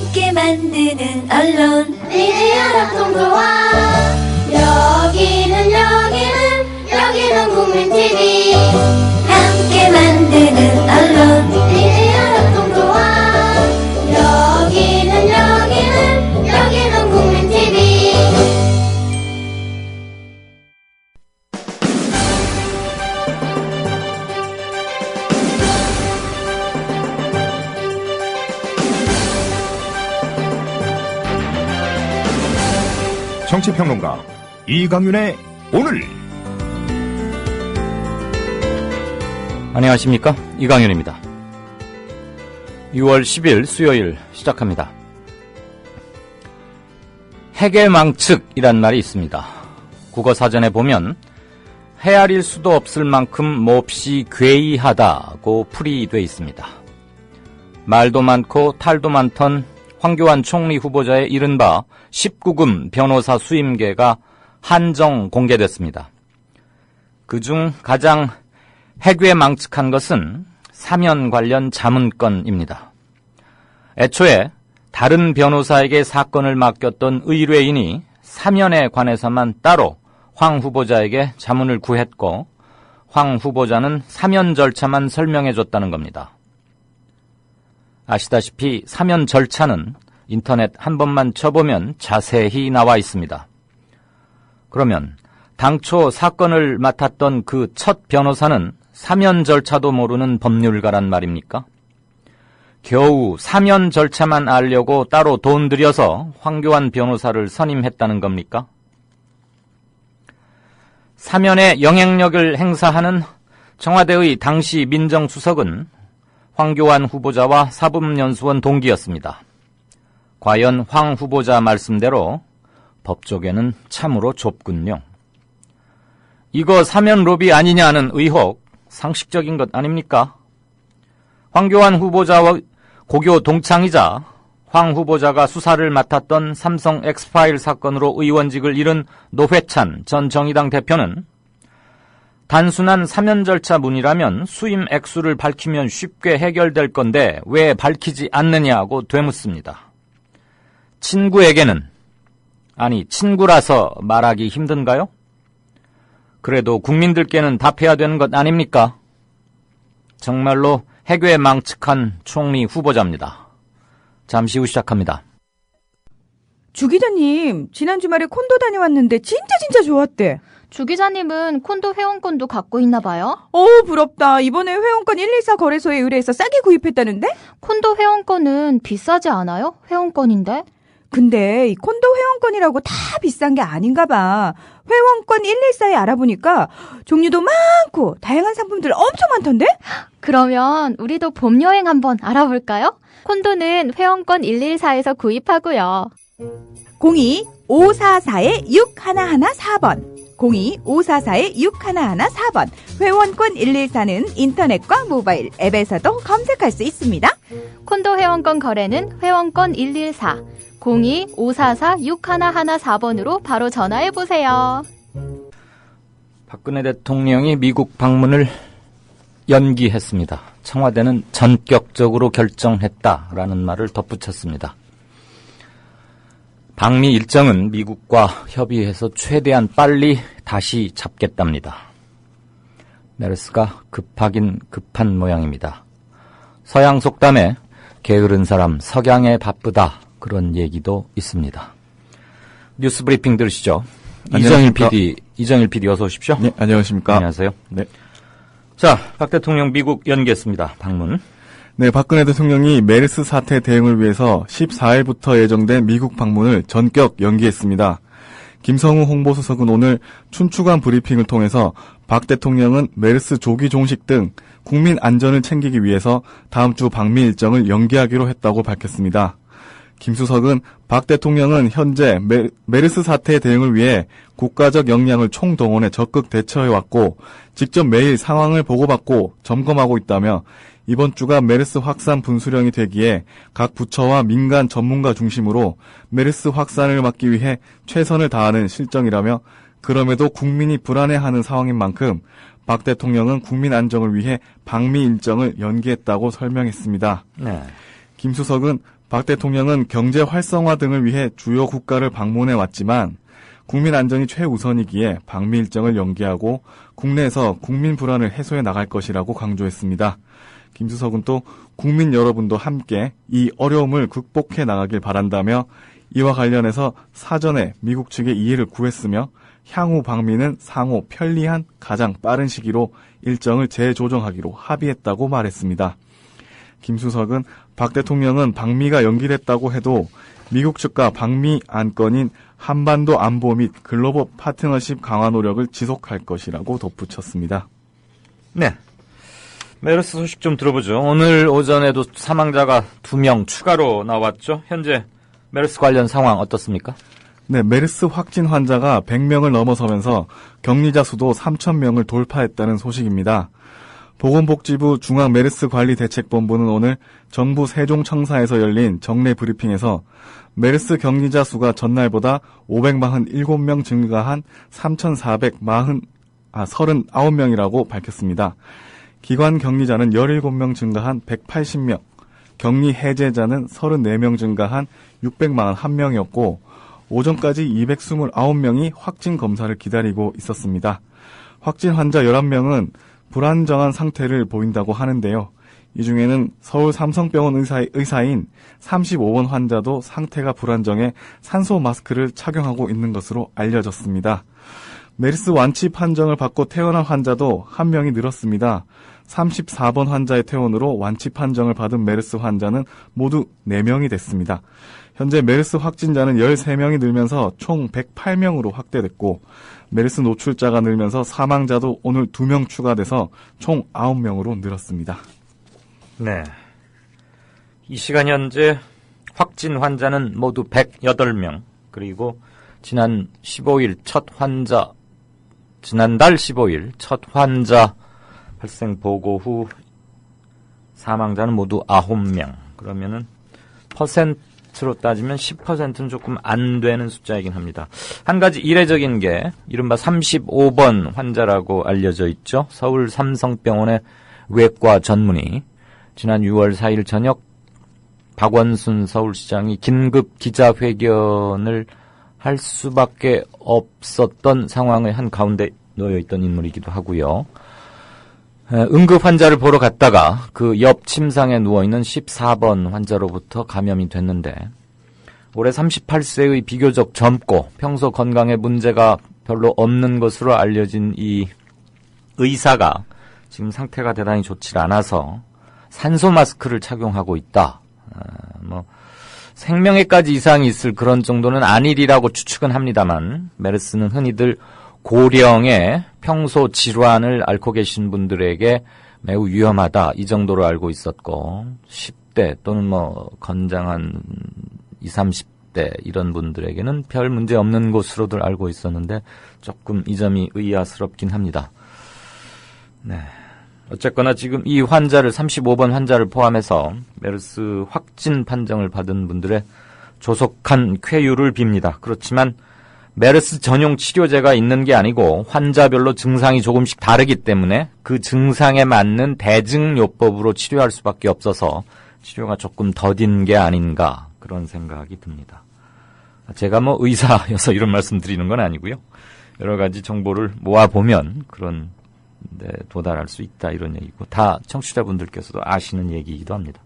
함께 만드는 언론 미디어 합동조합. 여기는 국민TV. 함께 만드는 언론 미디어 합동조합. 여기는 국민TV. 정치평론가 이강윤의 오늘. 안녕하십니까, 이강윤입니다. 6월 10일 수요일 시작합니다. 해괴망측이란 말이 있습니다. 국어사전에 보면 헤아릴 수도 없을 만큼 몹시 괴이하다고 풀이돼 있습니다. 말도 많고 탈도 많던 황교안 총리 후보자의 이른바 19금 변호사 수임계가 한정 공개됐습니다. 그중 가장 해괴망측한 것은 사면 관련 자문건입니다. 애초에 다른 변호사에게 사건을 맡겼던 의뢰인이 사면에 관해서만 따로 황 후보자에게 자문을 구했고 황 후보자는 사면 절차만 설명해줬다는 겁니다. 아시다시피 사면 절차는 인터넷 한 번만 쳐보면 자세히 나와 있습니다. 그러면 당초 사건을 맡았던 그 첫 변호사는 사면 절차도 모르는 법률가란 말입니까? 겨우 사면 절차만 알려고 따로 돈 들여서 황교안 변호사를 선임했다는 겁니까? 사면에 영향력을 행사하는 청와대의 당시 민정수석은 황교안 후보자와 사법연수원 동기였습니다. 과연 황 후보자 말씀대로 법조계는 참으로 좁군요. 이거 사면 로비 아니냐는 의혹, 상식적인 것 아닙니까? 황교안 후보자와 고교 동창이자 황 후보자가 수사를 맡았던 삼성 엑스파일 사건으로 의원직을 잃은 노회찬 전 정의당 대표는 단순한 사면 절차 문이라면 수임 액수를 밝히면 쉽게 해결될 건데 왜 밝히지 않느냐고 되묻습니다. 친구에게는, 아니 친구라서 말하기 힘든가요? 그래도 국민들께는 답해야 되는 것 아닙니까? 정말로 해괴망측한 총리 후보자입니다. 잠시 후 시작합니다. 주 기자님, 지난 주말에 콘도 다녀왔는데 진짜 좋았대. 주 기자님은 콘도 회원권도 갖고 있나 봐요? 부럽다. 이번에 회원권 114 거래소에 의뢰해서 싸게 구입했다는데? 콘도 회원권은 비싸지 않아요? 회원권인데? 근데 이 콘도 회원권이라고 다 비싼 게 아닌가 봐. 회원권 114에 알아보니까 종류도 많고 다양한 상품들 엄청 많던데? 그러면 우리도 봄 여행 한번 알아볼까요? 콘도는 회원권 114에서 구입하고요. 02-544-6114번 02-544-6114번 회원권 114는 인터넷과 모바일 앱에서도 검색할 수 있습니다. 콘도 회원권 거래는 회원권 114 02-544-6114번으로 바로 전화해보세요. 박근혜 대통령이 미국 방문을 연기했습니다. 청와대는 전격적으로 결정했다라는 말을 덧붙였습니다. 방미 일정은 미국과 협의해서 최대한 빨리 다시 잡겠답니다. 메르스가 급하긴 급한 모양입니다. 서양 속담에 게으른 사람 석양에 바쁘다, 그런 얘기도 있습니다. 뉴스 브리핑 들으시죠. 이정일 PD 어서 오십시오. 네, 안녕하십니까. 안녕하세요. 네. 자, 박 대통령 미국 연기했습니다. 방문. 네, 박근혜 대통령이 메르스 사태 대응을 위해서 14일부터 예정된 미국 방문을 전격 연기했습니다. 김성우 홍보수석은 오늘 춘추관 브리핑을 통해서 박 대통령은 메르스 조기 종식 등 국민 안전을 챙기기 위해서 다음 주 방미 일정을 연기하기로 했다고 밝혔습니다. 김 수석은 박 대통령은 현재 메르스 사태 대응을 위해 국가적 역량을 총동원해 적극 대처해왔고 직접 매일 상황을 보고받고 점검하고 있다며 이번 주가 메르스 확산 분수령이 되기에 각 부처와 민간 전문가 중심으로 메르스 확산을 막기 위해 최선을 다하는 실정이라며 그럼에도 국민이 불안해하는 상황인 만큼 박 대통령은 국민 안정을 위해 방미 일정을 연기했다고 설명했습니다. 네. 김수석은 박 대통령은 경제 활성화 등을 위해 주요 국가를 방문해 왔지만 국민 안전이 최우선이기에 방미 일정을 연기하고 국내에서 국민 불안을 해소해 나갈 것이라고 강조했습니다. 김수석은 또 국민 여러분도 함께 이 어려움을 극복해 나가길 바란다며 이와 관련해서 사전에 미국 측의 이해를 구했으며 향후 방미는 상호 편리한 가장 빠른 시기로 일정을 재조정하기로 합의했다고 말했습니다. 김수석은 박 대통령은 방미가 연기됐다고 해도 미국 측과 방미 안건인 한반도 안보 및 글로벌 파트너십 강화 노력을 지속할 것이라고 덧붙였습니다. 네. 메르스 소식 좀 들어보죠. 오늘 오전에도 사망자가 2명 추가로 나왔죠. 현재 메르스 관련 상황 어떻습니까? 네, 메르스 확진 환자가 100명을 넘어서면서 격리자 수도 3,000명을 돌파했다는 소식입니다. 보건복지부 중앙메르스관리대책본부는 오늘 정부 세종청사에서 열린 정례 브리핑에서 메르스 격리자 수가 전날보다 547명 증가한 3,439명이라고 밝혔습니다. 기관 격리자는 17명 증가한 180명, 격리 해제자는 34명 증가한 641명이었고 오전까지 229명이 확진 검사를 기다리고 있었습니다. 확진 환자 11명은 불안정한 상태를 보인다고 하는데요. 이 중에는 서울 삼성병원 의사인 35번 환자도 상태가 불안정해 산소 마스크를 착용하고 있는 것으로 알려졌습니다. 메르스 완치 판정을 받고 퇴원한 환자도 1명이 늘었습니다. 34번 환자의 퇴원으로 완치 판정을 받은 메르스 환자는 모두 4명이 됐습니다. 현재 메르스 확진자는 13명이 늘면서 총 108명으로 확대됐고 메르스 노출자가 늘면서 사망자도 오늘 2명 추가돼서 총 9명으로 늘었습니다. 네. 이 시간 현재 확진 환자는 모두 108명, 그리고 지난달 15일 첫 환자 발생 보고 후 사망자는 모두 9명. 그러면은 퍼센트로 따지면 10%는 조금 안 되는 숫자이긴 합니다. 한 가지 이례적인 게 이른바 35번 환자라고 알려져 있죠. 서울 삼성병원의 외과 전문의. 지난 6월 4일 저녁 박원순 서울시장이 긴급 기자회견을 할 수밖에 없었던 상황의 한 가운데 놓여있던 인물이기도 하고요. 응급 환자를 보러 갔다가 그 옆 침상에 누워있는 14번 환자로부터 감염이 됐는데 올해 38세의 비교적 젊고 평소 건강에 문제가 별로 없는 것으로 알려진 이 의사가 지금 상태가 대단히 좋지 않아서 산소 마스크를 착용하고 있다. 생명에까지 이상이 있을 그런 정도는 아니리라고 추측은 합니다만 메르스는 흔히들 고령의 평소 질환을 앓고 계신 분들에게 매우 위험하다 이 정도로 알고 있었고 10대 또는 건장한 20, 30대 이런 분들에게는 별 문제 없는 것으로들 알고 있었는데 조금 이 점이 의아스럽긴 합니다. 네. 어쨌거나 지금 이 환자를 35번 환자를 포함해서 메르스 확진 판정을 받은 분들의 조속한 쾌유를 빕니다. 그렇지만 메르스 전용 치료제가 있는 게 아니고 환자별로 증상이 조금씩 다르기 때문에 그 증상에 맞는 대증요법으로 치료할 수밖에 없어서 치료가 조금 더딘 게 아닌가 그런 생각이 듭니다. 제가 의사여서 이런 말씀 드리는 건 아니고요. 여러 가지 정보를 모아보면 그런 데 도달할 수 있다 이런 얘기고 다 청취자분들께서도 아시는 얘기이기도 합니다.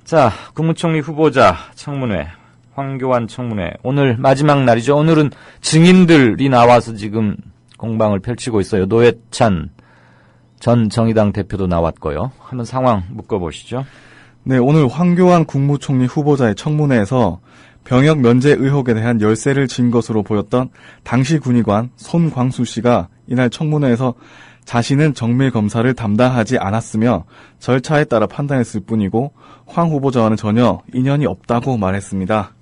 자, 국무총리 후보자 청문회 황교안 청문회 오늘 마지막 날이죠. 오늘은 증인들이 나와서 지금 공방을 펼치고 있어요. 노회찬 전 정의당 대표도 나왔고요. 한번 상황 묶어보시죠. 네, 오늘 황교안 국무총리 후보자의 청문회에서 병역 면제 의혹에 대한 열쇠를 진 것으로 보였던 당시 군의관 손광수 씨가 이날 청문회에서 자신은 정밀 검사를 담당하지 않았으며 절차에 따라 판단했을 뿐이고 황 후보자와는 전혀 인연이 없다고 말했습니다.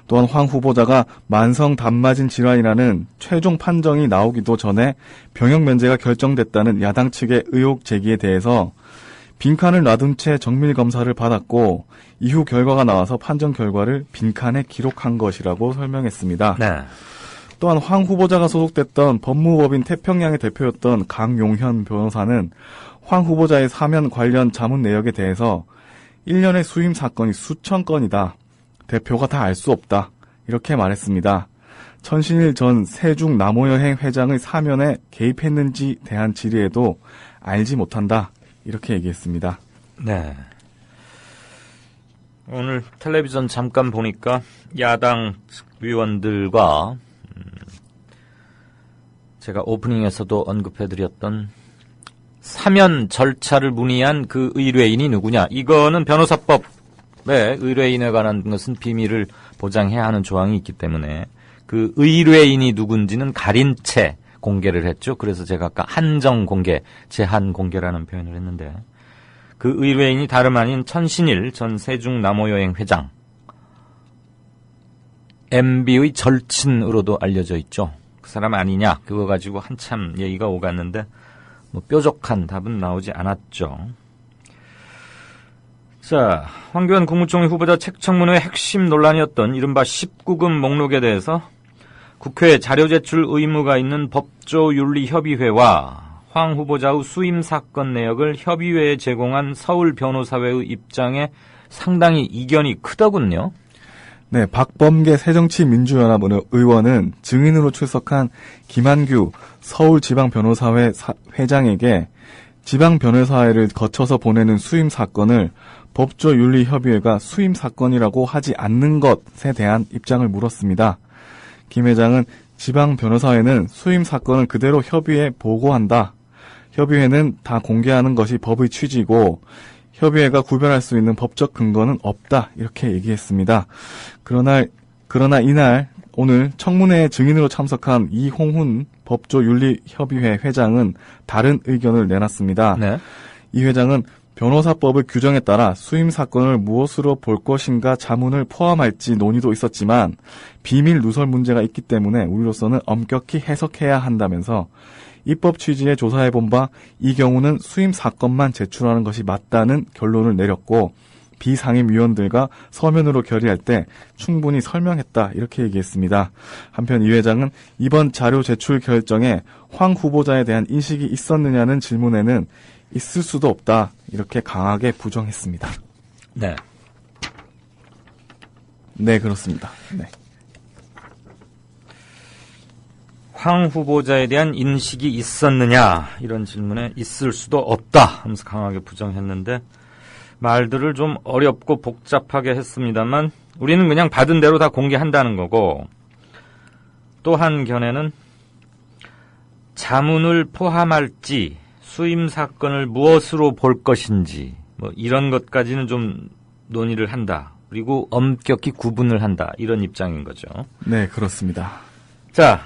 또한 황 후보자가 만성 단마진 질환이라는 최종 판정이 나오기도 전에 병역 면제가 결정됐다는 야당 측의 의혹 제기에 대해서 빈칸을 놔둔 채 정밀 검사를 받았고 이후 결과가 나와서 판정 결과를 빈칸에 기록한 것이라고 설명했습니다. 네. 또한 황 후보자가 소속됐던 법무법인 태평양의 대표였던 강용현 변호사는 황 후보자의 사면 관련 자문 내역에 대해서 1년의 수임 사건이 수천 건이다. 대표가 다 알 수 없다. 이렇게 말했습니다. 천신일 전 세중 남호여행 회장의 사면에 개입했는지 대한 질의에도 알지 못한다. 이렇게 얘기했습니다. 네. 오늘 텔레비전 잠깐 보니까 야당 의원들과 제가 오프닝에서도 언급해드렸던 사면 절차를 문의한 그 의뢰인이 누구냐. 이거는 변호사법에 의뢰인에 관한 것은 비밀을 보장해야 하는 조항이 있기 때문에 그 의뢰인이 누군지는 가린 채 공개를 했죠. 그래서 제가 아까 한정 공개, 제한 공개라는 표현을 했는데 그 의뢰인이 다름 아닌 천신일 전 세중 남호여행 회장, MB의 절친으로도 알려져 있죠. 그 사람 아니냐, 그거 가지고 한참 얘기가 오갔는데 뭐 뾰족한 답은 나오지 않았죠. 자, 황교안 국무총리 후보자 책청문회 핵심 논란이었던 이른바 19금 목록에 대해서 국회 자료 제출 의무가 있는 법조윤리협의회와 황 후보자의 수임 사건 내역을 협의회에 제공한 서울 변호사회의 입장에 상당히 이견이 크더군요. 네, 박범계 새정치민주연합 의원은 증인으로 출석한 김한규 서울지방변호사회 회장에게 지방변호사회를 거쳐서 보내는 수임 사건을 법조윤리협의회가 수임 사건이라고 하지 않는 것에 대한 입장을 물었습니다. 김 회장은 지방변호사회는 수임 사건을 그대로 협의회에 보고한다. 협의회는 다 공개하는 것이 법의 취지고 협의회가 구별할 수 있는 법적 근거는 없다. 이렇게 얘기했습니다. 그러나 이날 오늘 청문회에 증인으로 참석한 이홍훈 법조윤리협의회 회장은 다른 의견을 내놨습니다. 네. 이 회장은 변호사법의 규정에 따라 수임 사건을 무엇으로 볼 것인가 자문을 포함할지 논의도 있었지만 비밀 누설 문제가 있기 때문에 우리로서는 엄격히 해석해야 한다면서 입법 취지에 조사해본 바 이 경우는 수임 사건만 제출하는 것이 맞다는 결론을 내렸고 비상임위원들과 서면으로 결의할 때 충분히 설명했다 이렇게 얘기했습니다. 한편 이 회장은 이번 자료 제출 결정에 황 후보자에 대한 인식이 있었느냐는 질문에는 있을 수도 없다 이렇게 강하게 부정했습니다. 네. 네, 그렇습니다. 네. 황 후보자에 대한 인식이 있었느냐 이런 질문에 있을 수도 없다 하면서 강하게 부정했는데 말들을 좀 어렵고 복잡하게 했습니다만 우리는 그냥 받은 대로 다 공개한다는 거고 또 한 견해는 자문을 포함할지 수임 사건을 무엇으로 볼 것인지 뭐 이런 것까지는 좀 논의를 한다. 그리고 엄격히 구분을 한다. 이런 입장인 거죠. 네, 그렇습니다. 자,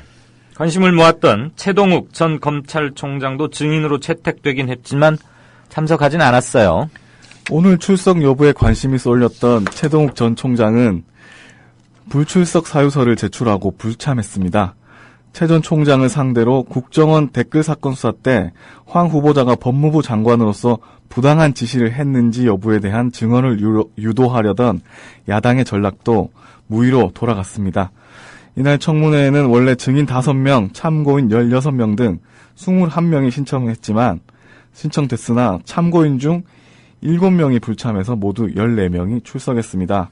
관심을 모았던 최동욱 전 검찰총장도 증인으로 채택되긴 했지만 참석하진 않았어요. 오늘 출석 여부에 관심이 쏠렸던 최동욱 전 총장은 불출석 사유서를 제출하고 불참했습니다. 최 전 총장을 상대로 국정원 댓글 사건 수사 때 황 후보자가 법무부 장관으로서 부당한 지시를 했는지 여부에 대한 증언을 유도하려던 야당의 전략도 무의로 돌아갔습니다. 이날 청문회에는 원래 증인 5명, 참고인 16명 등 21명이 신청됐으나 참고인 중 7명이 불참해서 모두 14명이 출석했습니다.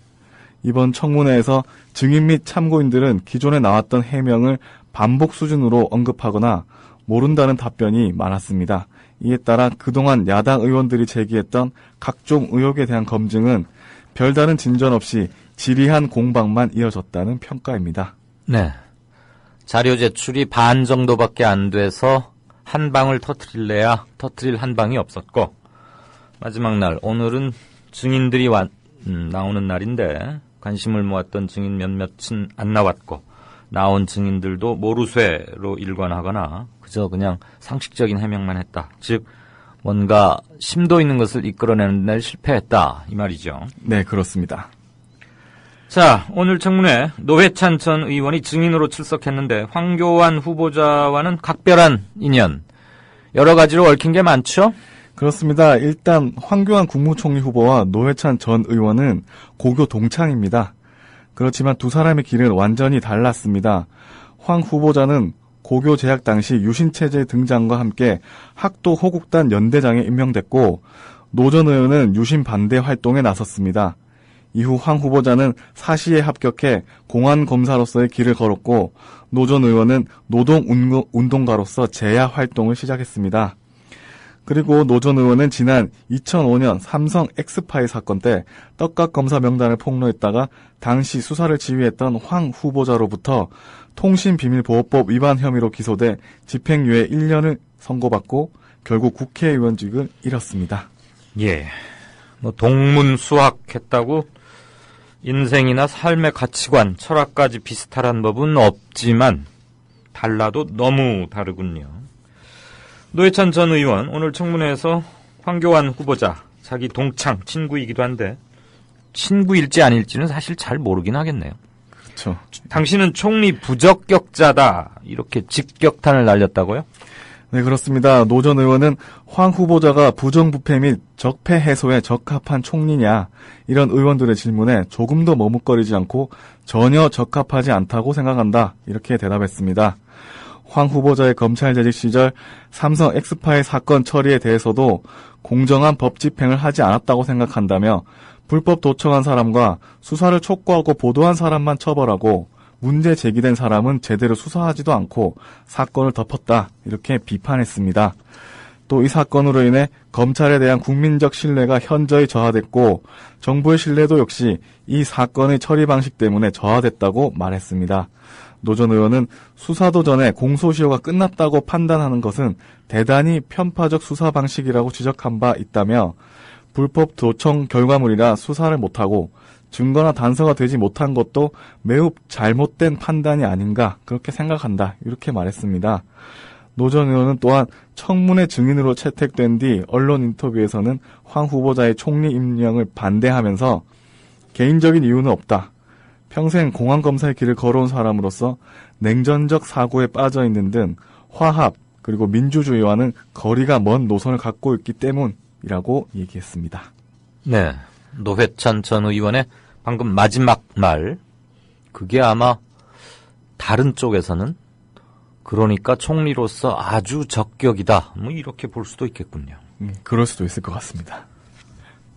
이번 청문회에서 증인 및 참고인들은 기존에 나왔던 해명을 반복 수준으로 언급하거나 모른다는 답변이 많았습니다. 이에 따라 그동안 야당 의원들이 제기했던 각종 의혹에 대한 검증은 별다른 진전 없이 지리한 공방만 이어졌다는 평가입니다. 네. 자료 제출이 반 정도밖에 안 돼서 한 방울 터트릴 한 방이 없었고 마지막 날 오늘은 증인들이 나오는 날인데 관심을 모았던 증인 몇몇은 안 나왔고 나온 증인들도 모르쇠로 일관하거나 그저 그냥 상식적인 해명만 했다. 즉 뭔가 심도 있는 것을 이끌어내는 데 실패했다. 이 말이죠. 네, 그렇습니다. 자, 오늘 청문회 노회찬 전 의원이 증인으로 출석했는데 황교안 후보자와는 각별한 인연, 여러 가지로 얽힌 게 많죠? 그렇습니다. 일단 황교안 국무총리 후보와 노회찬 전 의원은 고교 동창입니다. 그렇지만 두 사람의 길은 완전히 달랐습니다. 황 후보자는 고교 재학 당시 유신체제 등장과 함께 학도 호국단 연대장에 임명됐고 노 전 의원은 유신 반대 활동에 나섰습니다. 이후 황 후보자는 사시에 합격해 공안검사로서의 길을 걸었고 노 전 의원은 노동운동가로서 재야 활동을 시작했습니다. 그리고 노 전 의원은 지난 2005년 삼성 엑스파일 사건 때 떡값검사 명단을 폭로했다가 당시 수사를 지휘했던 황 후보자로부터 통신비밀보호법 위반 혐의로 기소돼 집행유예 1년을 선고받고 결국 국회의원직을 잃었습니다. 예. 동문수학했다고 인생이나 삶의 가치관, 철학까지 비슷하란 법은 없지만 달라도 너무 다르군요. 노회찬 전 의원 오늘 청문회에서 황교안 후보자 자기 동창 친구이기도 한데 친구일지 아닐지는 사실 잘 모르긴 하겠네요. 그렇죠. 당신은 총리 부적격자다 이렇게 직격탄을 날렸다고요? 네, 그렇습니다. 노 전 의원은 황 후보자가 부정부패 및 적폐 해소에 적합한 총리냐 이런 의원들의 질문에 조금도 머뭇거리지 않고 전혀 적합하지 않다고 생각한다 이렇게 대답했습니다. 황 후보자의 검찰 재직 시절 삼성 엑스파일 사건 처리에 대해서도 공정한 법 집행을 하지 않았다고 생각한다며 불법 도청한 사람과 수사를 촉구하고 보도한 사람만 처벌하고 문제 제기된 사람은 제대로 수사하지도 않고 사건을 덮었다 이렇게 비판했습니다. 또 이 사건으로 인해 검찰에 대한 국민적 신뢰가 현저히 저하됐고 정부의 신뢰도 역시 이 사건의 처리 방식 때문에 저하됐다고 말했습니다. 노 전 의원은 수사도 전에 공소시효가 끝났다고 판단하는 것은 대단히 편파적 수사 방식이라고 지적한 바 있다며 불법 도청 결과물이라 수사를 못하고 증거나 단서가 되지 못한 것도 매우 잘못된 판단이 아닌가 그렇게 생각한다 이렇게 말했습니다. 노 전 의원은 또한 청문회 증인으로 채택된 뒤 언론 인터뷰에서는 황 후보자의 총리 임명을 반대하면서 개인적인 이유는 없다. 평생 공안검사의 길을 걸어온 사람으로서 냉전적 사고에 빠져있는 등 화합 그리고 민주주의와는 거리가 먼 노선을 갖고 있기 때문이라고 얘기했습니다. 네, 노회찬 전 의원의 방금 마지막 말, 그게 아마 다른 쪽에서는 그러니까 총리로서 아주 적격이다 뭐 이렇게 볼 수도 있겠군요. 그럴 수도 있을 것 같습니다.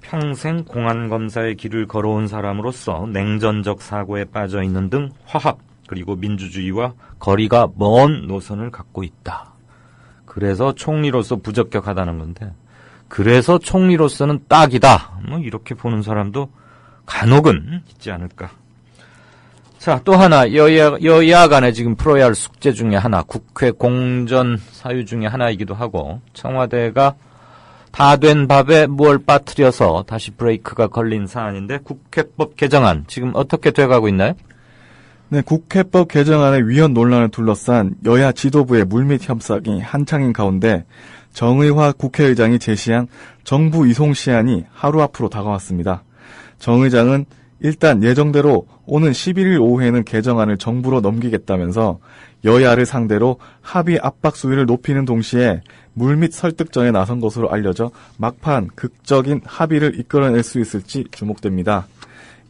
평생 공안검사의 길을 걸어온 사람으로서 냉전적 사고에 빠져있는 등 화합 그리고 민주주의와 거리가 먼 노선을 갖고 있다. 그래서 총리로서 부적격하다는 건데 그래서 총리로서는 딱이다 뭐 이렇게 보는 사람도 간혹은 있지 않을까. 자, 또 하나 여야 간에 지금 풀어야 할 숙제 중에 하나, 국회 공전 사유 중에 하나이기도 하고 청와대가 다 된 밥에 뭘 빠뜨려서 다시 브레이크가 걸린 사안인데 국회법 개정안 지금 어떻게 돼가고 있나요? 네, 국회법 개정안의 위헌 논란을 둘러싼 여야 지도부의 물밑 협상이 한창인 가운데 정의화 국회의장이 제시한 정부 이송 시한이 하루 앞으로 다가왔습니다. 정 의장은 일단 예정대로 오는 11일 오후에는 개정안을 정부로 넘기겠다면서 여야를 상대로 합의 압박 수위를 높이는 동시에 물밑 설득전에 나선 것으로 알려져 막판 극적인 합의를 이끌어낼 수 있을지 주목됩니다.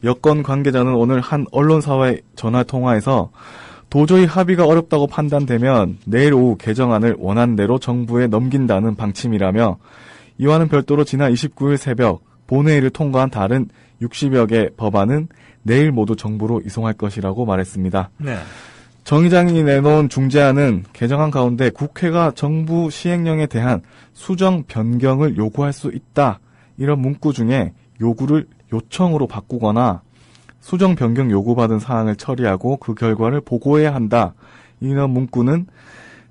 여권 관계자는 오늘 한 언론사와의 전화통화에서 도저히 합의가 어렵다고 판단되면 내일 오후 개정안을 원안대로 정부에 넘긴다는 방침이라며 이와는 별도로 지난 29일 새벽 본회의를 통과한 다른 60여 개 법안은 내일 모두 정부로 이송할 것이라고 말했습니다. 네. 정 의장이 내놓은 중재안은 개정안 가운데 국회가 정부 시행령에 대한 수정 변경을 요구할 수 있다. 이런 문구 중에 요구를 요청으로 바꾸거나 수정 변경 요구받은 사항을 처리하고 그 결과를 보고해야 한다. 이런 문구는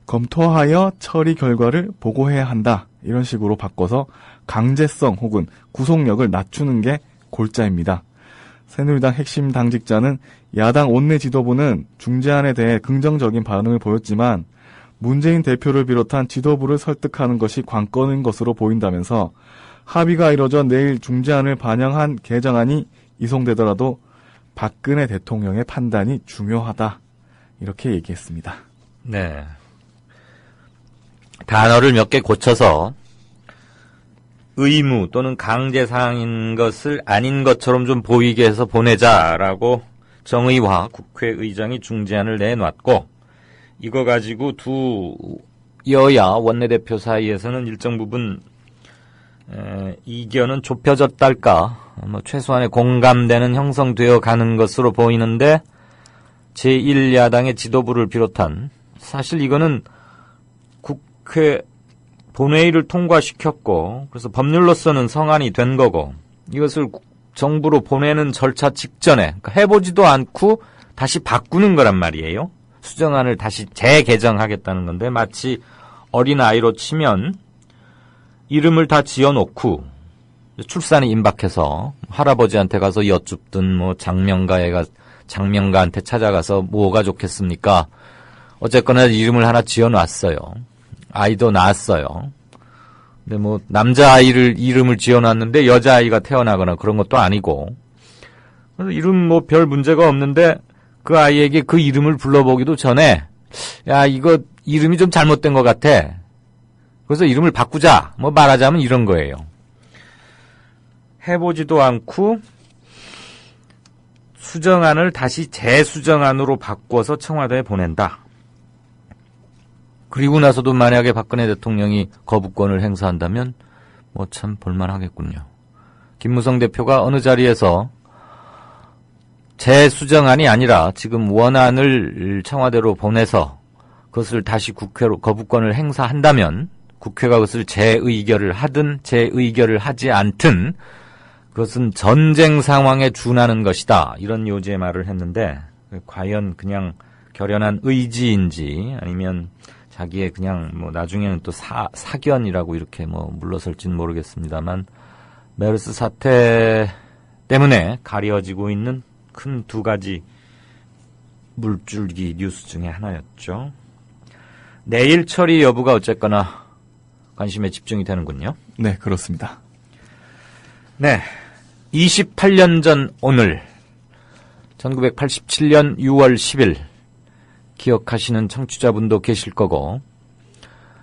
검토하여 처리 결과를 보고해야 한다. 이런 식으로 바꿔서 강제성 혹은 구속력을 낮추는 게 골자입니다. 새누리당 핵심 당직자는 야당 원내 지도부는 중재안에 대해 긍정적인 반응을 보였지만 문재인 대표를 비롯한 지도부를 설득하는 것이 관건인 것으로 보인다면서 합의가 이뤄져 내일 중재안을 반영한 개정안이 이송되더라도 박근혜 대통령의 판단이 중요하다. 이렇게 얘기했습니다. 네. 단어를 몇 개 고쳐서 의무 또는 강제사항인 것을 아닌 것처럼 좀 보이게 해서 보내자라고 정의화 국회의장이 중재안을 내놨고 이거 가지고 두 여야 원내대표 사이에서는 일정 부분 이견은 좁혀졌달까, 최소한의 공감대는 형성되어 가는 것으로 보이는데, 제1야당의 지도부를 비롯한, 사실 이거는 국회 본회의를 통과시켰고, 그래서 법률로서는 성안이 된 거고, 이것을 정부로 보내는 절차 직전에, 그러니까 해보지도 않고 다시 바꾸는 거란 말이에요. 수정안을 다시 재개정하겠다는 건데, 마치 어린아이로 치면 이름을 다 지어놓고 출산이 임박해서 할아버지한테 가서 여쭙든 장명가한테 찾아가서 뭐가 좋겠습니까? 어쨌거나 이름을 하나 지어놨어요. 아이도 낳았어요. 근데 남자아이를 이름을 지어놨는데 여자아이가 태어나거나 그런 것도 아니고, 그래서 이름 별 문제가 없는데 그 아이에게 그 이름을 불러보기도 전에, 야, 이거 이름이 좀 잘못된 것 같아. 그래서 이름을 바꾸자. 말하자면 이런 거예요. 해보지도 않고 수정안을 다시 재수정안으로 바꿔서 청와대에 보낸다. 그리고 나서도 만약에 박근혜 대통령이 거부권을 행사한다면 참 볼만하겠군요. 김무성 대표가 어느 자리에서 재수정안이 아니라 지금 원안을 청와대로 보내서 그것을 다시 국회로 거부권을 행사한다면 국회가 그것을 재의결을 하든 재의결을 하지 않든 그것은 전쟁 상황에 준하는 것이다. 이런 요지의 말을 했는데, 과연 그냥 결연한 의지인지 아니면 자기의 그냥 나중에는 또 사견이라고 이렇게 물러설지는 모르겠습니다만, 메르스 사태 때문에 가려지고 있는 큰 두 가지 물줄기 뉴스 중에 하나였죠. 내일 처리 여부가 어쨌거나 관심에 집중이 되는군요. 네, 그렇습니다. 네, 28년 전 오늘 1987년 6월 10일 기억하시는 청취자분도 계실 거고,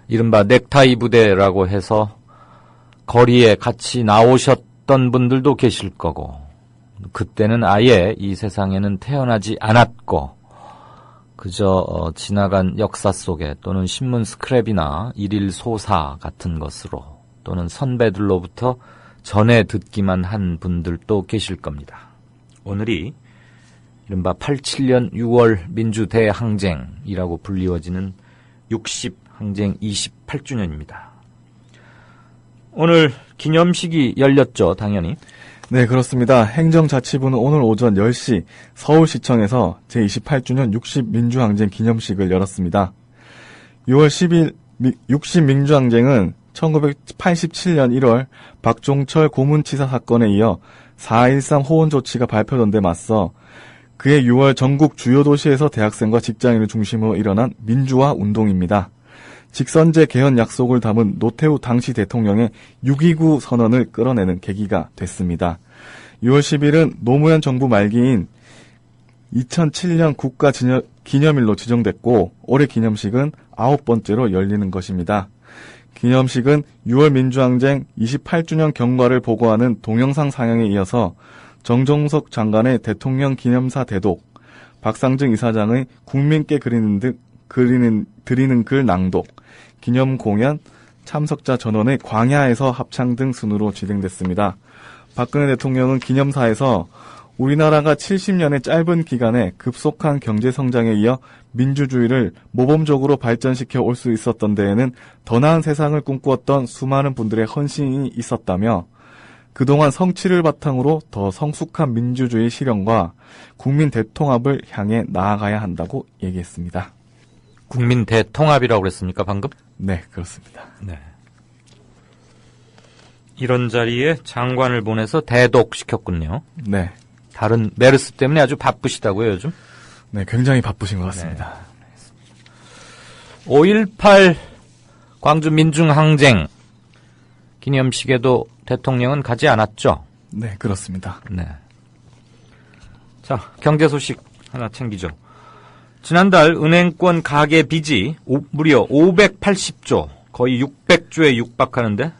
이른바 넥타이 부대라고 해서 거리에 같이 나오셨던 분들도 계실 거고, 그때는 아예 이 세상에는 태어나지 않았고 그저 지나간 역사 속에 또는 신문 스크랩이나 일일 소사 같은 것으로 또는 선배들로부터 전해 듣기만 한 분들도 계실 겁니다. 오늘이 이른바 87년 6월 민주대항쟁이라고 불리워지는 60항쟁 28주년입니다. 오늘 기념식이 열렸죠, 당연히. 네, 그렇습니다. 행정자치부는 오늘 오전 10시 서울시청에서 제28주년 60민주항쟁 기념식을 열었습니다. 6월 10일 60민주항쟁은 1987년 1월 박종철 고문치사 사건에 이어 4.13 호원조치가 발표된 데 맞서 그해 6월 전국 주요 도시에서 대학생과 직장인을 중심으로 일어난 민주화 운동입니다. 직선제 개헌 약속을 담은 노태우 당시 대통령의 6.29 선언을 끌어내는 계기가 됐습니다. 6월 10일은 노무현 정부 말기인 2007년 국가기념일로 지정됐고 올해 기념식은 9번째로 열리는 것입니다. 기념식은 6월 민주항쟁 28주년 경과를 보고하는 동영상 상영에 이어서 정종석 장관의 대통령 기념사 대독, 박상증 이사장의 국민께 드리는 글 낭독, 기념 공연, 참석자 전원의 광야에서 합창 등 순으로 진행됐습니다. 박근혜 대통령은 기념사에서 우리나라가 70년의 짧은 기간에 급속한 경제 성장에 이어 민주주의를 모범적으로 발전시켜 올 수 있었던 데에는 더 나은 세상을 꿈꾸었던 수많은 분들의 헌신이 있었다며 그동안 성취를 바탕으로 더 성숙한 민주주의 실현과 국민 대통합을 향해 나아가야 한다고 얘기했습니다. 국민 대통합이라고 그랬습니까, 방금? 네, 그렇습니다. 네. 이런 자리에 장관을 보내서 대독시켰군요. 네. 다른 메르스 때문에 아주 바쁘시다고요, 요즘? 네, 굉장히 바쁘신 것 같습니다. 네. 5.18 광주 민중항쟁 기념식에도 대통령은 가지 않았죠? 네, 그렇습니다. 네. 자, 경제 소식 하나 챙기죠. 지난달 은행권 가계 빚이 무려 580조, 거의 600조에 육박하는데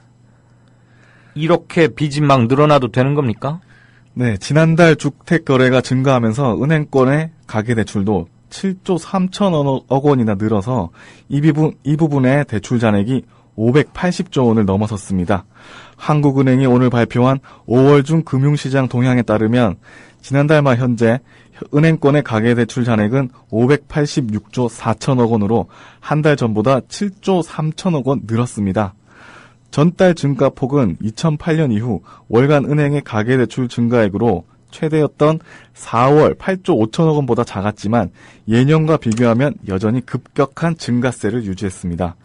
이렇게 빚이 막 늘어나도 되는 겁니까? 네, 지난달 주택 거래가 증가하면서 은행권의 가계 대출도 7조 3천억 원이나 늘어서 이 부분의 대출 잔액이 580조 원을 넘어섰습니다. 한국은행이 오늘 발표한 5월 중 금융시장 동향에 따르면 지난달 말 현재 은행권의 가계대출 잔액은 586조 4천억 원으로 한 달 전보다 7조 3천억 원 늘었습니다. 전달 증가폭은 2008년 이후 월간 은행의 가계대출 증가액으로 최대였던 4월 8조 5천억 원보다 작았지만 예년과 비교하면 여전히 급격한 증가세를 유지했습니다.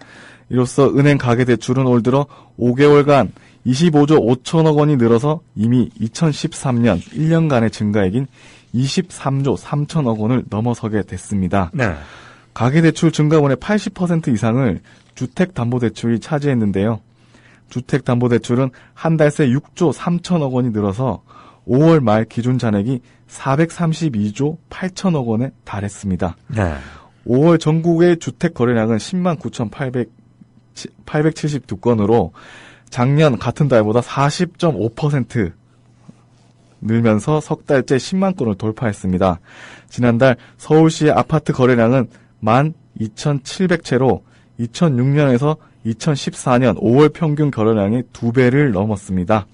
이로써 은행 가계대출은 올 들어 5개월간 25조 5천억 원이 늘어서 이미 2013년 1년간의 증가액인 23조 3천억 원을 넘어서게 됐습니다. 네. 가계대출 증가분의 80% 이상을 주택담보대출이 차지했는데요. 주택담보대출은 한 달 새 6조 3천억 원이 늘어서 5월 말 기준 잔액이 432조 8천억 원에 달했습니다. 네. 5월 전국의 주택 거래량은 10만 9,872건으로 작년 같은 달보다 40.5% 늘면서 석 달째 10만 건을 돌파했습니다. 지난달 서울시의 아파트 거래량은 12,700채로 2006년에서 2014년 5월 평균 거래량의 2배를 넘었습니다.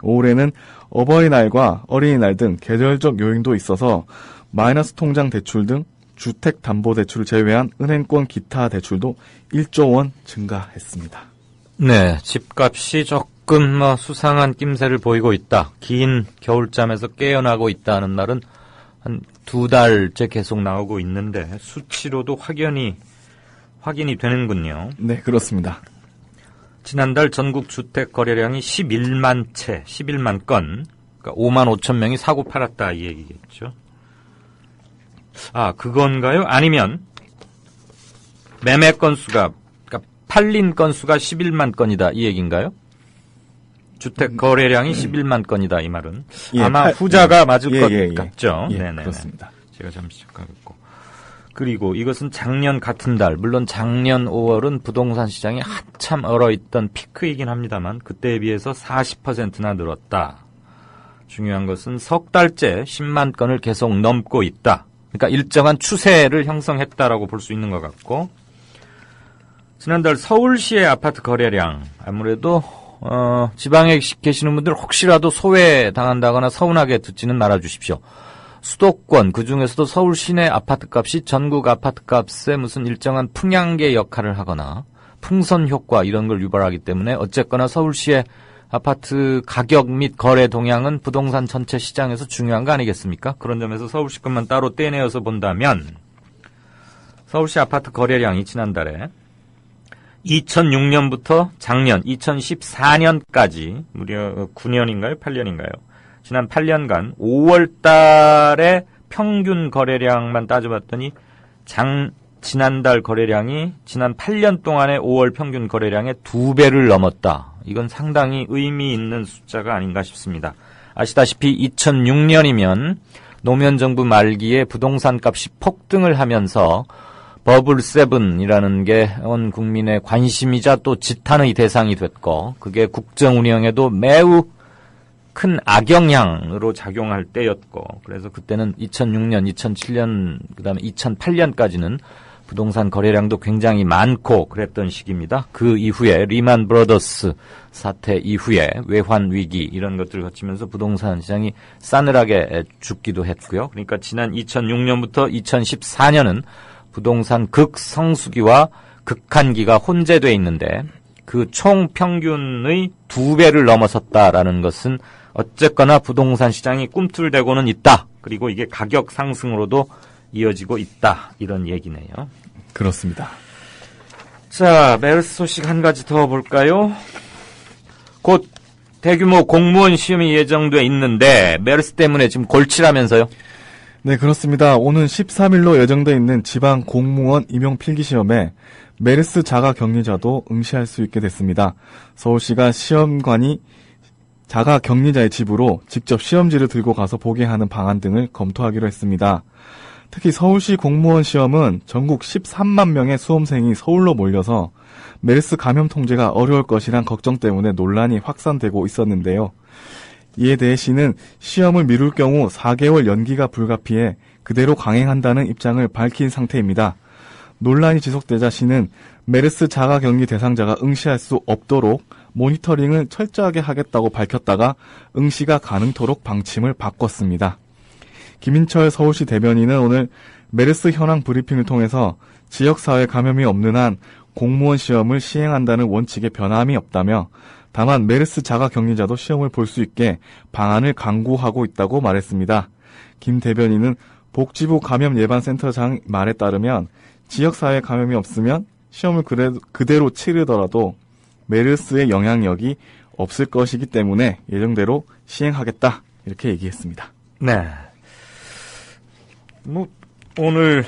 올해는 어버이날과 어린이날 등 계절적 요인도 있어서 마이너스 통장 대출 등 주택담보대출을 제외한 은행권 기타 대출도 1조 원 증가했습니다. 네, 집값이 조금 수상한 낌새를 보이고 있다. 긴 겨울잠에서 깨어나고 있다는 말은 한 2달째 계속 나오고 있는데 수치로도 확인이 되는군요. 네, 그렇습니다. 지난달 전국 주택 거래량이 11만 건, 그러니까 5만 5천 명이 사고 팔았다 이 얘기겠죠. 아, 그건가요? 아니면 매매 건수가, 그러니까 팔린 건수가 11만 건이다 이 얘기인가요? 주택 거래량이 11만 건이다 이 말은. 예, 아마 후자가 맞을 것 예. 같죠. 예, 네네. 그렇습니다. 제가 잠시 착각했고. 그리고 이것은 작년 같은 달, 물론 작년 5월은 부동산 시장이 한참 얼어있던 피크이긴 합니다만 그때에 비해서 40%나 늘었다. 중요한 것은 석 달째 10만 건을 계속 넘고 있다. 그러니까 일정한 추세를 형성했다라고 볼 수 있는 것 같고, 지난달 서울시의 아파트 거래량, 아무래도 지방에 계시는 분들 혹시라도 소외당한다거나 서운하게 듣지는 말아주십시오. 수도권, 그중에서도 서울 시내 아파트값이 전국 아파트값에 무슨 일정한 풍량계 역할을 하거나 풍선 효과 이런 걸 유발하기 때문에 어쨌거나 서울시의 아파트 가격 및 거래 동향은 부동산 전체 시장에서 중요한 거 아니겠습니까? 그런 점에서 서울시 것만 따로 떼내어서 본다면 서울시 아파트 거래량이 지난달에 2006년부터 작년 2014년까지 무려 9년인가요? 8년인가요? 지난 8년간 5월 달에 평균 거래량만 따져봤더니 지난달 거래량이 지난 8년 동안의 5월 평균 거래량의 2배를 넘었다. 이건 상당히 의미 있는 숫자가 아닌가 싶습니다. 아시다시피 2006년이면 노무현 정부 말기에 부동산 값이 폭등을 하면서 버블 세븐이라는 게 온 국민의 관심이자 또 지탄의 대상이 됐고, 그게 국정 운영에도 매우 큰 악영향으로 작용할 때였고, 그래서 그때는 2006년, 2007년, 그다음에 2008년까지는 부동산 거래량도 굉장히 많고 그랬던 시기입니다. 그 이후에 리만 브러더스 사태 이후에 외환 위기 이런 것들을 거치면서 부동산 시장이 싸늘하게 죽기도 했고요. 그러니까 지난 2006년부터 2014년은 부동산 극성수기와 극한기가 혼재되어 있는데 그 총 평균의 2배를 넘어섰다라는 것은 어쨌거나 부동산 시장이 꿈틀대고는 있다. 그리고 이게 가격 상승으로도 이어지고 있다. 이런 얘기네요. 그렇습니다. 자, 메르스 소식 한 가지 더 볼까요? 곧 대규모 공무원 시험이 예정돼 있는데 메르스 때문에 지금 골치라면서요? 네, 그렇습니다. 오는 13일로 예정돼 있는 지방 공무원 임용 필기시험에 메르스 자가 격리자도 응시할 수 있게 됐습니다. 서울시가 시험관이 자가 격리자의 집으로 직접 시험지를 들고 가서 보게 하는 방안 등을 검토하기로 했습니다. 특히 서울시 공무원 시험은 전국 13만 명의 수험생이 서울로 몰려서 메르스 감염 통제가 어려울 것이란 걱정 때문에 논란이 확산되고 있었는데요. 이에 대해 시는 시험을 미룰 경우 4개월 연기가 불가피해 그대로 강행한다는 입장을 밝힌 상태입니다. 논란이 지속되자 시는 메르스 자가격리 대상자가 응시할 수 없도록 모니터링을 철저하게 하겠다고 밝혔다가 응시가 가능토록 방침을 바꿨습니다. 김인철 서울시 대변인은 오늘 메르스 현황 브리핑을 통해서 지역사회 감염이 없는 한 공무원 시험을 시행한다는 원칙에 변함이 없다며 다만 메르스 자가격리자도 시험을 볼 수 있게 방안을 강구하고 있다고 말했습니다. 김 대변인은 복지부 감염예방센터장 말에 따르면 지역사회 감염이 없으면 시험을 그대로 치르더라도 메르스의 영향력이 없을 것이기 때문에 예정대로 시행하겠다 이렇게 얘기했습니다. 네. 오늘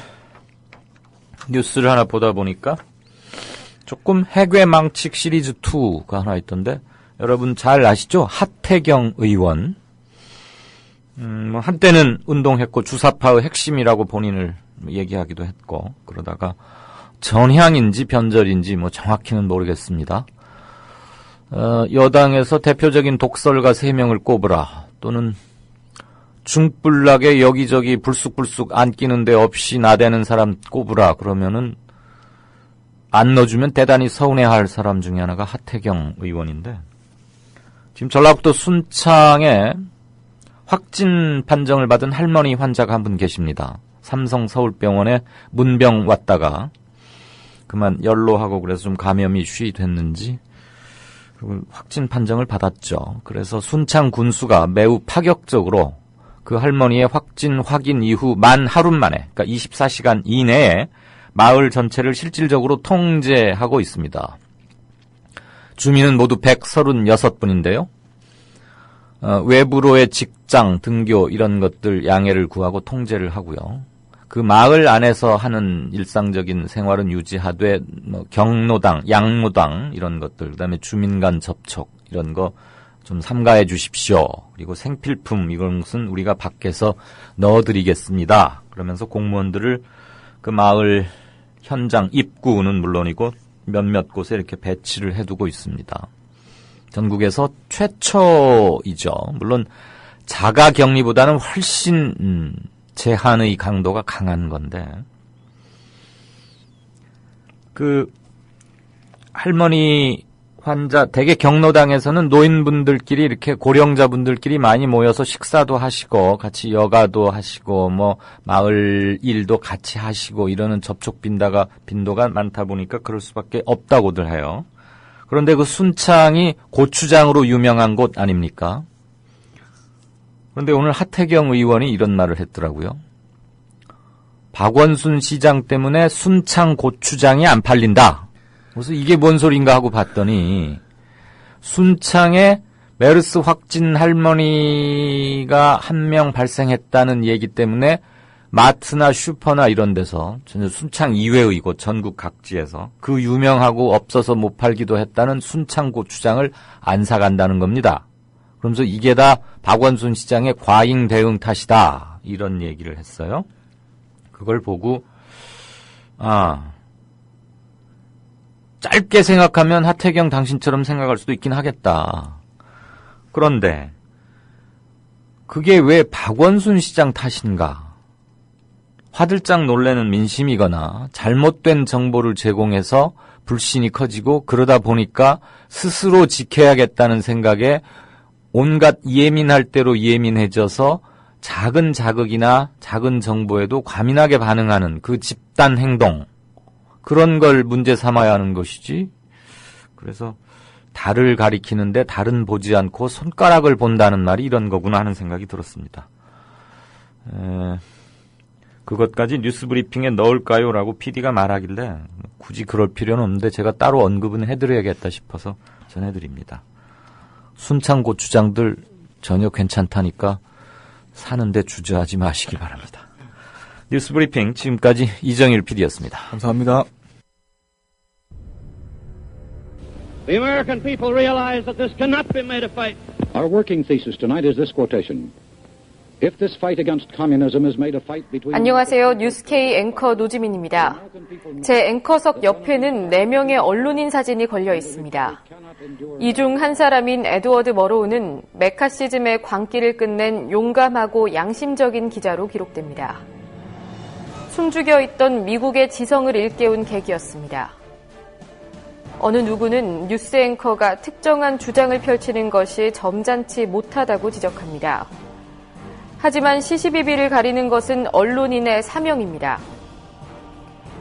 뉴스를 하나 보다 보니까 조금 해괴망측 시리즈 2가 하나 있던데 여러분 잘 아시죠? 하태경 의원. 한때는 운동했고 주사파의 핵심이라고 본인을 얘기하기도 했고 그러다가 전향인지 변절인지 정확히는 모르겠습니다. 여당에서 대표적인 독설가 3명을 꼽으라 또는 중불나게 여기저기 불쑥불쑥 안 끼는 데 없이 나대는 사람 꼽으라 그러면은 안 넣어주면 대단히 서운해할 사람 중에 하나가 하태경 의원인데 지금 전라북도 순창에 확진 판정을 받은 할머니 환자가 한 분 계십니다. 삼성 서울병원에 문병 왔다가 그만 연로하고 그래서 좀 감염이 쉬됐는지 확진 판정을 받았죠. 그래서 순창 군수가 매우 파격적으로 그 할머니의 확진 확인 이후 만 하루 만에 그러니까 24시간 이내에 마을 전체를 실질적으로 통제하고 있습니다. 주민은 모두 136분인데요. 외부로의 직장, 등교 이런 것들 양해를 구하고 통제를 하고요. 그 마을 안에서 하는 일상적인 생활은 유지하되 경로당, 양로당 이런 것들, 그다음에 주민 간 접촉 이런 거 좀 삼가해 주십시오. 그리고 생필품 이런 것은 우리가 밖에서 넣어드리겠습니다. 그러면서 공무원들을 그 마을 현장 입구는 물론이고 몇몇 곳에 이렇게 배치를 해두고 있습니다. 전국에서 최초이죠. 물론 자가격리보다는 훨씬 제한의 강도가 강한 건데 그 할머니 환자 대개 경로당에서는 노인분들끼리 이렇게 고령자분들끼리 많이 모여서 식사도 하시고 같이 여가도 하시고 마을 일도 같이 하시고 이러는 접촉 빈도가 많다 보니까 그럴 수밖에 없다고들 해요. 그런데 그 순창이 고추장으로 유명한 곳 아닙니까? 그런데 오늘 하태경 의원이 이런 말을 했더라고요. 박원순 시장 때문에 순창 고추장이 안 팔린다. 그래서 이게 뭔 소린가 하고 봤더니 순창에 메르스 확진 할머니가 한 명 발생했다는 얘기 때문에 마트나 슈퍼나 이런 데서 전혀 순창 이외의 곳 전국 각지에서 그 유명하고 없어서 못 팔기도 했다는 순창 고추장을 안 사간다는 겁니다. 그러면서 이게 다 박원순 시장의 과잉 대응 탓이다. 이런 얘기를 했어요. 그걸 보고 짧게 생각하면 하태경 당신처럼 생각할 수도 있긴 하겠다. 그런데 그게 왜 박원순 시장 탓인가? 화들짝 놀라는 민심이거나 잘못된 정보를 제공해서 불신이 커지고 그러다 보니까 스스로 지켜야겠다는 생각에 온갖 예민할 대로 예민해져서 작은 자극이나 작은 정보에도 과민하게 반응하는 그 집단 행동 그런 걸 문제 삼아야 하는 것이지. 그래서 달을 가리키는데 달은 보지 않고 손가락을 본다는 말이 이런 거구나 하는 생각이 들었습니다. 그것까지 뉴스 브리핑에 넣을까요? 라고 PD가 말하길래 굳이 그럴 필요는 없는데 제가 따로 언급은 해드려야겠다 싶어서 전해드립니다. 순창 고추장들 전혀 괜찮다니까 사는데 주저하지 마시기 바랍니다. 뉴스 브리핑 지금까지 이정일 PD였습니다. 감사합니다. The American people realize that this cannot be made a fight. Our working thesis tonight is this quotation. If this fight against communism is made a fight between... 안녕하세요. 뉴스K 앵커 노지민입니다. 제 앵커석 옆에는 4명의 언론인 사진이 걸려 있습니다. 이 중 한 사람인 에드워드 머로우는 메카시즘의 광기를 끝낸 용감하고 양심적인 기자로 기록됩니다. 숨죽여 있던 미국의 지성을 일깨운 계기였습니다. 어느 누구는 뉴스 앵커가 특정한 주장을 펼치는 것이 점잖지 못하다고 지적합니다. 하지만 시시비비를 가리는 것은 언론인의 사명입니다.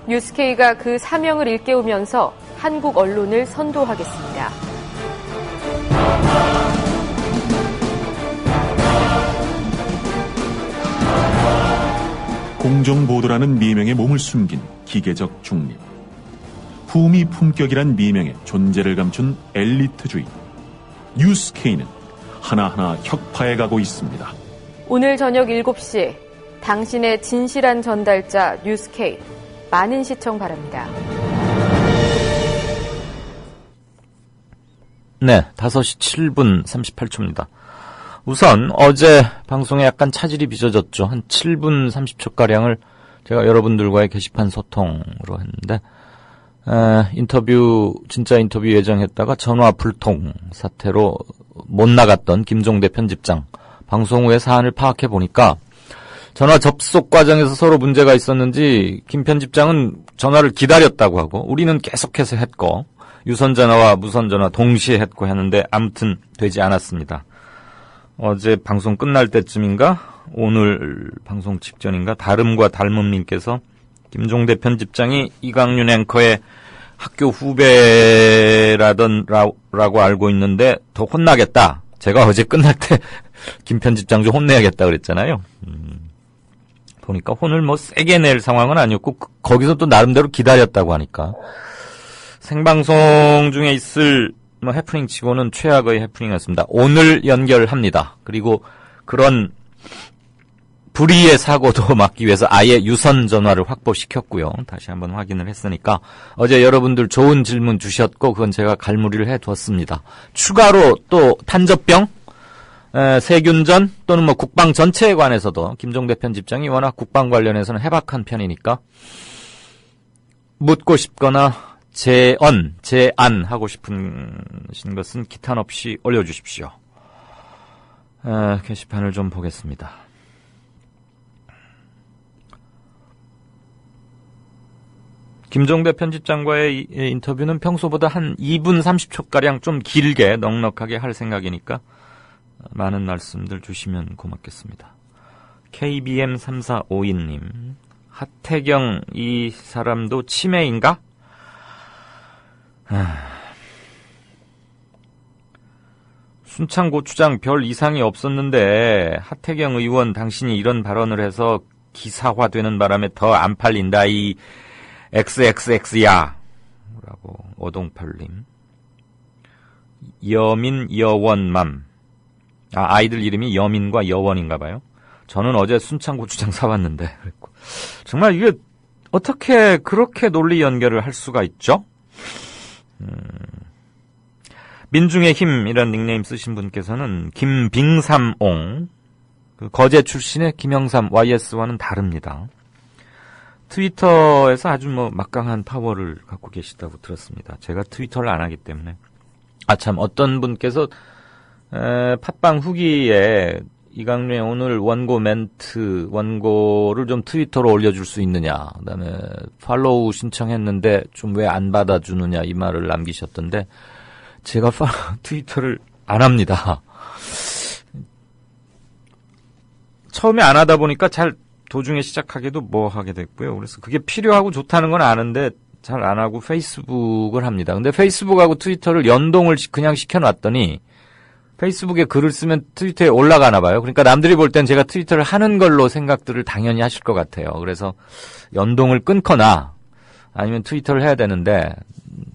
뉴스K가 그 사명을 일깨우면서 한국 언론을 선도하겠습니다. 공정보도라는 미명에 몸을 숨긴 기계적 중립. 품위 품격이란 미명의 존재를 감춘 엘리트주의. 뉴스K는 하나하나 혁파해 가고 있습니다. 오늘 저녁 7시 당신의 진실한 전달자 뉴스K 많은 시청 바랍니다. 네, 5시 7분 38초입니다. 우선 어제 방송에 약간 차질이 빚어졌죠. 한 7분 30초가량을 제가 여러분들과의 게시판 소통으로 했는데 진짜 인터뷰 예정했다가 전화 불통 사태로 못 나갔던 김종대 편집장 방송 후에 사안을 파악해 보니까 전화 접속 과정에서 서로 문제가 있었는지 김 편집장은 전화를 기다렸다고 하고 우리는 계속해서 했고 유선전화와 무선전화 동시에 했고 했는데 아무튼 되지 않았습니다. 어제 방송 끝날 때쯤인가 오늘 방송 직전인가 다름과 닮음님께서 김종대 편집장이 이강윤 앵커의 학교 후배라고 알고 있는데 더 혼나겠다. 제가 어제 끝날 때 김 편집장 좀 혼내야겠다 그랬잖아요. 보니까 혼을 뭐 세게 낼 상황은 아니었고 거기서 또 나름대로 기다렸다고 하니까 생방송 중에 있을 뭐 해프닝 치고는 최악의 해프닝이었습니다. 오늘 연결합니다. 그리고 그런 불의의 사고도 막기 위해서 아예 유선 전화를 확보시켰고요. 다시 한번 확인을 했으니까 어제 여러분들 좋은 질문 주셨고 그건 제가 갈무리를 해두었습니다. 추가로 또 탄저병, 세균전 또는 뭐 국방 전체에 관해서도 김종대 편집장이 워낙 국방 관련해서는 해박한 편이니까 묻고 싶거나 제안하고 싶은 것은 기탄 없이 올려주십시오. 게시판을 좀 보겠습니다. 김종대 편집장과의 인터뷰는 평소보다 한 2분 30초가량 좀 길게 넉넉하게 할 생각이니까 많은 말씀들 주시면 고맙겠습니다. KBM3452님, 하태경 이 사람도 치매인가? 순창고추장 별 이상이 없었는데 하태경 의원 당신이 이런 발언을 해서 기사화되는 바람에 더 안 팔린다 이 XXX야 라고 오동팔님. 여민 여원맘, 아이들 이름이 여민과 여원인가 봐요. 저는 어제 순창고추장 사왔는데 그랬고. 정말 이게 어떻게 그렇게 논리 연결을 할 수가 있죠? 민중의 힘이라는 닉네임 쓰신 분께서는 김빙삼옹, 그 거제 출신의 김영삼 YS와는 다릅니다. 트위터에서 아주 뭐 막강한 파워를 갖고 계시다고 들었습니다. 제가 트위터를 안 하기 때문에. 참 어떤 분께서 팟빵 후기에 이강윤의 오늘 원고를 좀 트위터로 올려줄 수 있느냐, 그다음에 팔로우 신청했는데 좀 왜 안 받아주느냐 이 말을 남기셨던데 제가 트위터를 안 합니다. 처음에 안 하다 보니까 잘 도중에 시작하기도 뭐 하게 됐고요. 그래서 그게 필요하고 좋다는 건 아는데 잘 안 하고 페이스북을 합니다. 근데 페이스북하고 트위터를 연동을 그냥 시켜놨더니 페이스북에 글을 쓰면 트위터에 올라가나 봐요. 그러니까 남들이 볼 땐 제가 트위터를 하는 걸로 생각들을 당연히 하실 것 같아요. 그래서 연동을 끊거나 아니면 트위터를 해야 되는데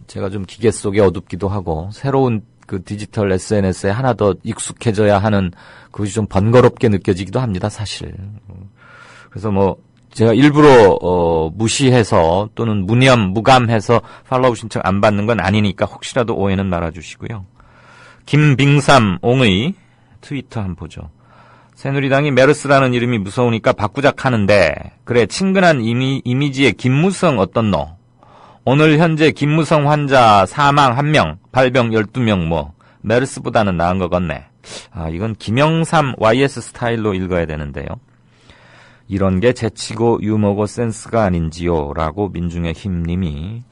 제가 좀 기계 속에 어둡기도 하고 새로운 그 디지털 SNS에 하나 더 익숙해져야 하는 그것이 좀 번거롭게 느껴지기도 합니다, 사실. 그래서 뭐 제가 일부러 무시해서 또는 무감해서 팔로우 신청 안 받는 건 아니니까 혹시라도 오해는 말아주시고요. 김빙삼옹의 트위터 한번 보죠. 새누리당이 메르스라는 이름이 무서우니까 바꾸자 하는데 그래 친근한 이미지의 김무성 어떻노? 오늘 현재 김무성 환자 사망 1명, 발병 12명 뭐 메르스보다는 나은 것 같네. 이건 김영삼 YS 스타일로 읽어야 되는데요. 이런 게 재치고 유머고 센스가 아닌지요? 라고 민중의 힘님이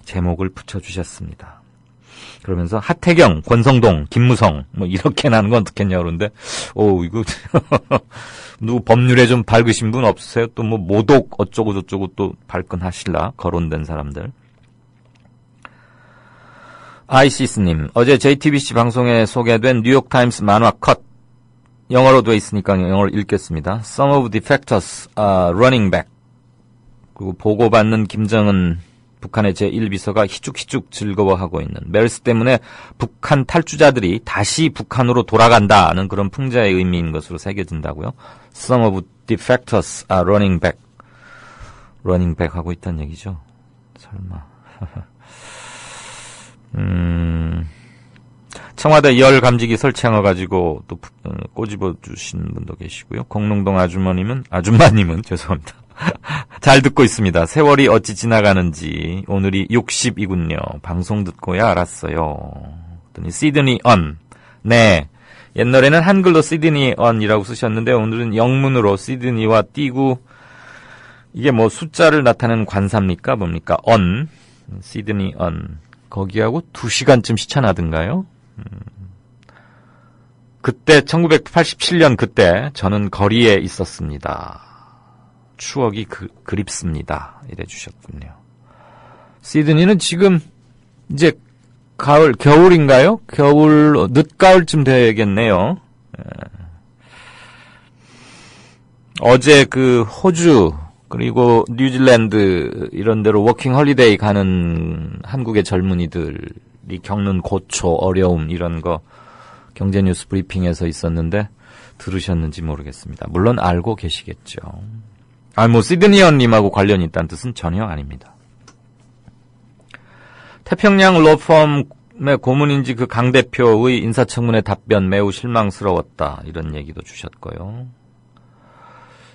제목을 붙여주셨습니다. 그러면서 하태경, 권성동, 김무성 뭐 이렇게 나는 건 어떻겠냐 그러는데 이거 누구 법률에 좀 밝으신 분 없으세요? 또 뭐 모독 어쩌고 저쩌고 또 발끈하실라 거론된 사람들. 아이시스님, 어제 JTBC 방송에 소개된 뉴욕타임스 만화 컷 영어로 돼 있으니까 영어를 읽겠습니다. Some of the factors are running back. 그리고 보고받는 김정은 북한의 제1비서가 희죽희죽 즐거워하고 있는 메르스 때문에 북한 탈주자들이 다시 북한으로 돌아간다는 그런 풍자의 의미인 것으로 새겨진다고요. Some of the factors are running back. running back 하고 있다는 얘기죠. 설마. 청와대 열 감지기 설치한 거 가지고 또 꼬집어 주신 분도 계시고요. 공릉동 아줌마님은 죄송합니다. 잘 듣고 있습니다. 세월이 어찌 지나가는지 오늘이 60이군요. 방송 듣고야 알았어요. 그랬더니 시드니 언. 네. 옛날에는 한글로 시드니 언이라고 쓰셨는데 오늘은 영문으로 시드니와 띄고 이게 뭐 숫자를 나타내는 관사입니까? 뭡니까? 언. 시드니 언. 거기하고 2시간쯤 시차 나던가요? 그때 1987년 그때 저는 거리에 있었습니다. 추억이 그립습니다. 이래 주셨군요. 시드니는 지금 이제 겨울인가요? 늦가을쯤 되겠네요. 어제 그 호주 그리고 뉴질랜드 이런 데로 워킹 홀리데이 가는 한국의 젊은이들이 겪는 고초, 어려움 이런 거 경제뉴스 브리핑에서 있었는데 들으셨는지 모르겠습니다. 물론 알고 계시겠죠. 시드니언님하고 관련이 있다는 뜻은 전혀 아닙니다. 태평양 로펌의 고문인지 그 강 대표의 인사청문회 답변 매우 실망스러웠다. 이런 얘기도 주셨고요.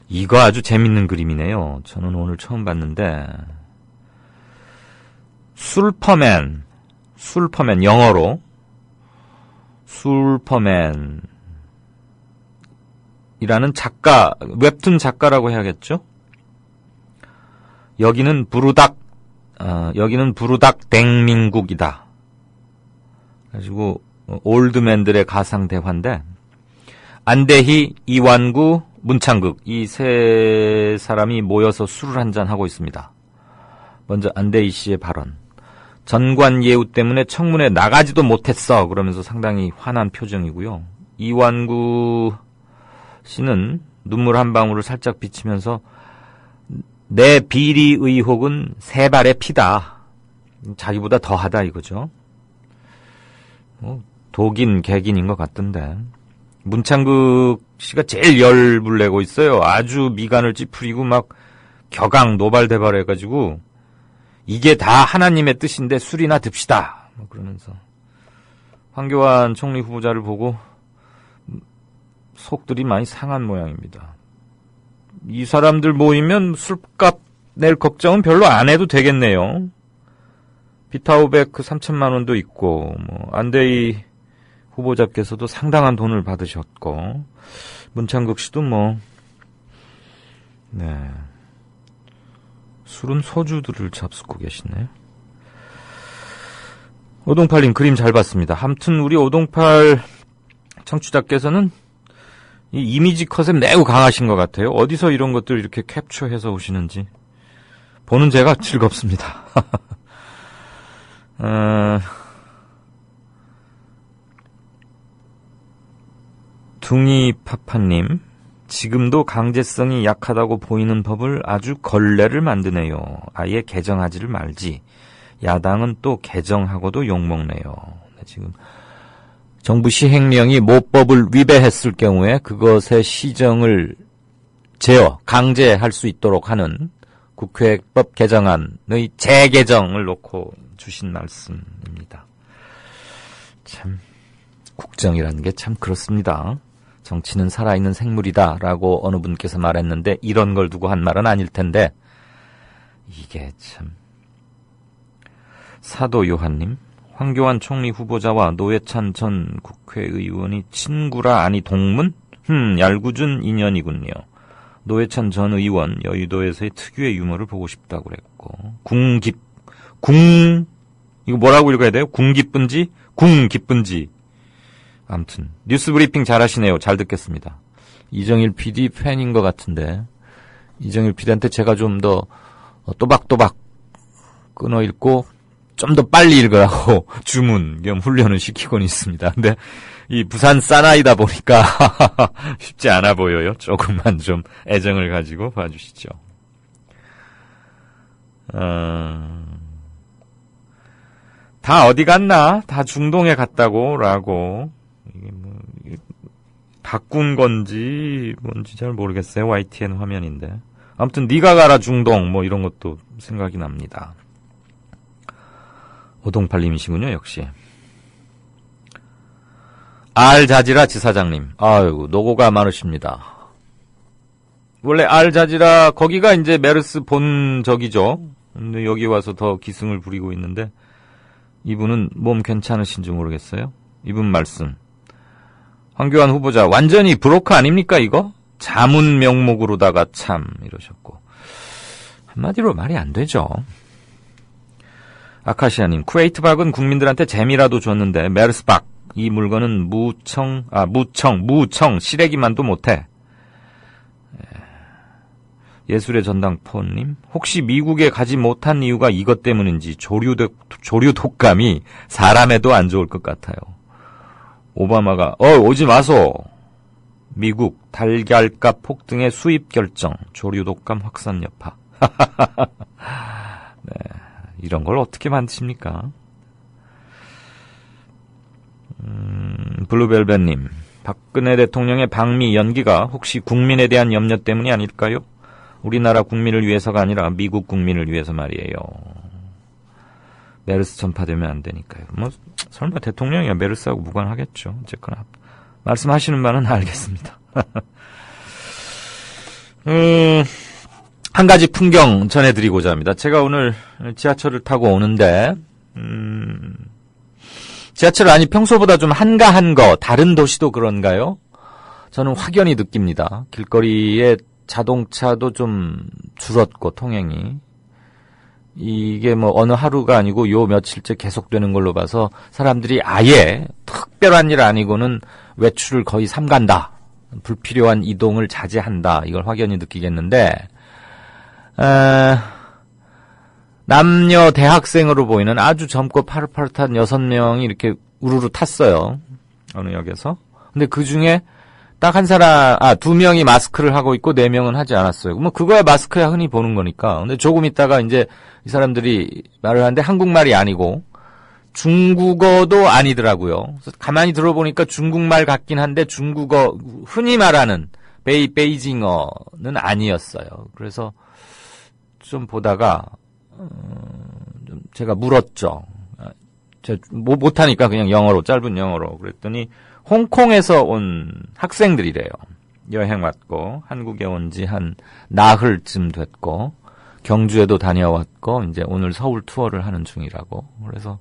이거 아주 재밌는 그림이네요. 저는 오늘 처음 봤는데 술퍼맨 영어로 술퍼맨이라는 작가, 웹툰 작가라고 해야겠죠? 여기는 부르닥 댕민국이다. 가지고 올드맨들의 가상 대화인데 안대희, 이완구, 문창극 이 세 사람이 모여서 술을 한잔 하고 있습니다. 먼저 안대희 씨의 발언. 전관 예우 때문에 청문회 나가지도 못했어. 그러면서 상당히 화난 표정이고요. 이완구 씨는 눈물 한 방울을 살짝 비치면서 내 비리 의혹은 세 발의 피다. 자기보다 더하다 이거죠. 독인, 객인인 것 같던데. 문창극 씨가 제일 열불 내고 있어요. 아주 미간을 찌푸리고 막 격앙 노발대발 해가지고 이게 다 하나님의 뜻인데 술이나 듭시다. 그러면서 황교안 총리 후보자를 보고 속들이 많이 상한 모양입니다. 이 사람들 모이면 술값 낼 걱정은 별로 안 해도 되겠네요. 비타오백 3천만 원도 있고 안대희 후보자께서도 상당한 돈을 받으셨고 문창극 씨도 술은 소주들을 잡수고 계시네요. 오동팔님 그림 잘 봤습니다. 아무튼 우리 오동팔 청취자께서는 이 이미지 컷에 매우 강하신 것 같아요. 어디서 이런 것들 이렇게 캡처해서 오시는지 보는 제가 즐겁습니다. 둥이파파님, 지금도 강제성이 약하다고 보이는 법을 아주 걸레를 만드네요. 아예 개정하지를 말지. 야당은 또 개정하고도 욕먹네요. 지금 정부 시행령이 모법을 위배했을 경우에 그것의 시정을 강제할 수 있도록 하는 국회법 개정안의 재개정을 놓고 주신 말씀입니다. 참 국정이라는 게 참 그렇습니다. 정치는 살아있는 생물이다라고 어느 분께서 말했는데 이런 걸 두고 한 말은 아닐 텐데 이게 참. 사도 요한님, 황교안 총리 후보자와 노회찬 전 국회의원이 친구라 아니 동문? 얄궂은 인연이군요. 노회찬 전 의원 여의도에서의 특유의 유머를 보고 싶다고 그랬고 이거 뭐라고 읽어야 돼요? 궁기쁜지? 궁기쁜지. 아무튼 뉴스 브리핑 잘하시네요. 잘 듣겠습니다. 이정일 PD 팬인 것 같은데 이정일 PD한테 제가 좀 더 또박또박 끊어 읽고 좀 더 빨리 읽으라고 주문 겸 훈련을 시키곤 있습니다. 근데 이 부산 사나이다 보니까 쉽지 않아 보여요. 조금만 좀 애정을 가지고 봐주시죠. 다 어디 갔나? 다 중동에 갔다고 라고. 이게 뭐 바꾼 건지 뭔지 잘 모르겠어요. YTN 화면인데. 아무튼 네가 가라 중동 뭐 이런 것도 생각이 납니다. 오동팔님이시군요. 역시. 알자지라 지사장님. 아유 노고가 많으십니다. 원래 알자지라 거기가 이제 메르스 본적이죠. 근데 여기 와서 더 기승을 부리고 있는데 이분은 몸 괜찮으신지 모르겠어요. 이분 말씀. 황교안 후보자 완전히 브로커 아닙니까 이거? 자문 명목으로다가 참 이러셨고. 한마디로 말이 안 되죠. 아카시아님. 쿠웨이트박은 국민들한테 재미라도 줬는데 메르스박 이 물건은 무청 시래기만도 못해. 예술의 전당포님. 혹시 미국에 가지 못한 이유가 이것 때문인지 조류 독감이 사람에도 안 좋을 것 같아요. 오바마가 오지 마소. 미국 달걀값 폭등의 수입 결정. 조류 독감 확산 여파. 네, 이런 걸 어떻게 만드십니까? 블루벨벳님. 박근혜 대통령의 방미 연기가 혹시 국민에 대한 염려 때문이 아닐까요? 우리나라 국민을 위해서가 아니라 미국 국민을 위해서 말이에요. 메르스 전파되면 안 되니까요. 뭐 설마 대통령이 메르스하고 무관하겠죠. 어쨌거나 말씀하시는 바는 알겠습니다. 한 가지 풍경 전해드리고자 합니다. 제가 오늘 지하철을 타고 오는데 지하철 안이 평소보다 좀 한가한 거 다른 도시도 그런가요? 저는 확연히 느낍니다. 길거리에 자동차도 좀 줄었고 통행이 이게 뭐 어느 하루가 아니고 요 며칠째 계속되는 걸로 봐서 사람들이 아예 특별한 일 아니고는 외출을 거의 삼간다. 불필요한 이동을 자제한다. 이걸 확연히 느끼겠는데 남녀 대학생으로 보이는 아주 젊고 파릇파릇한 6명이 이렇게 우르르 탔어요. 어느 역에서. 근데 그 중에 딱 한 사람, 2명이 마스크를 하고 있고 4명은 하지 않았어요. 뭐 그거야 마스크야 흔히 보는 거니까. 근데 조금 있다가 이제 이 사람들이 말을 하는데 한국말이 아니고 중국어도 아니더라고요. 그래서 가만히 들어보니까 중국말 같긴 한데 중국어 흔히 말하는 베이징어는 아니었어요. 그래서 좀 보다가 좀 제가 물었죠. 제가 못하니까 그냥 영어로 짧은 영어로 그랬더니 홍콩에서 온 학생들이래요. 여행 왔고 한국에 온 지 한 나흘쯤 됐고 경주에도 다녀왔고 이제 오늘 서울 투어를 하는 중이라고. 그래서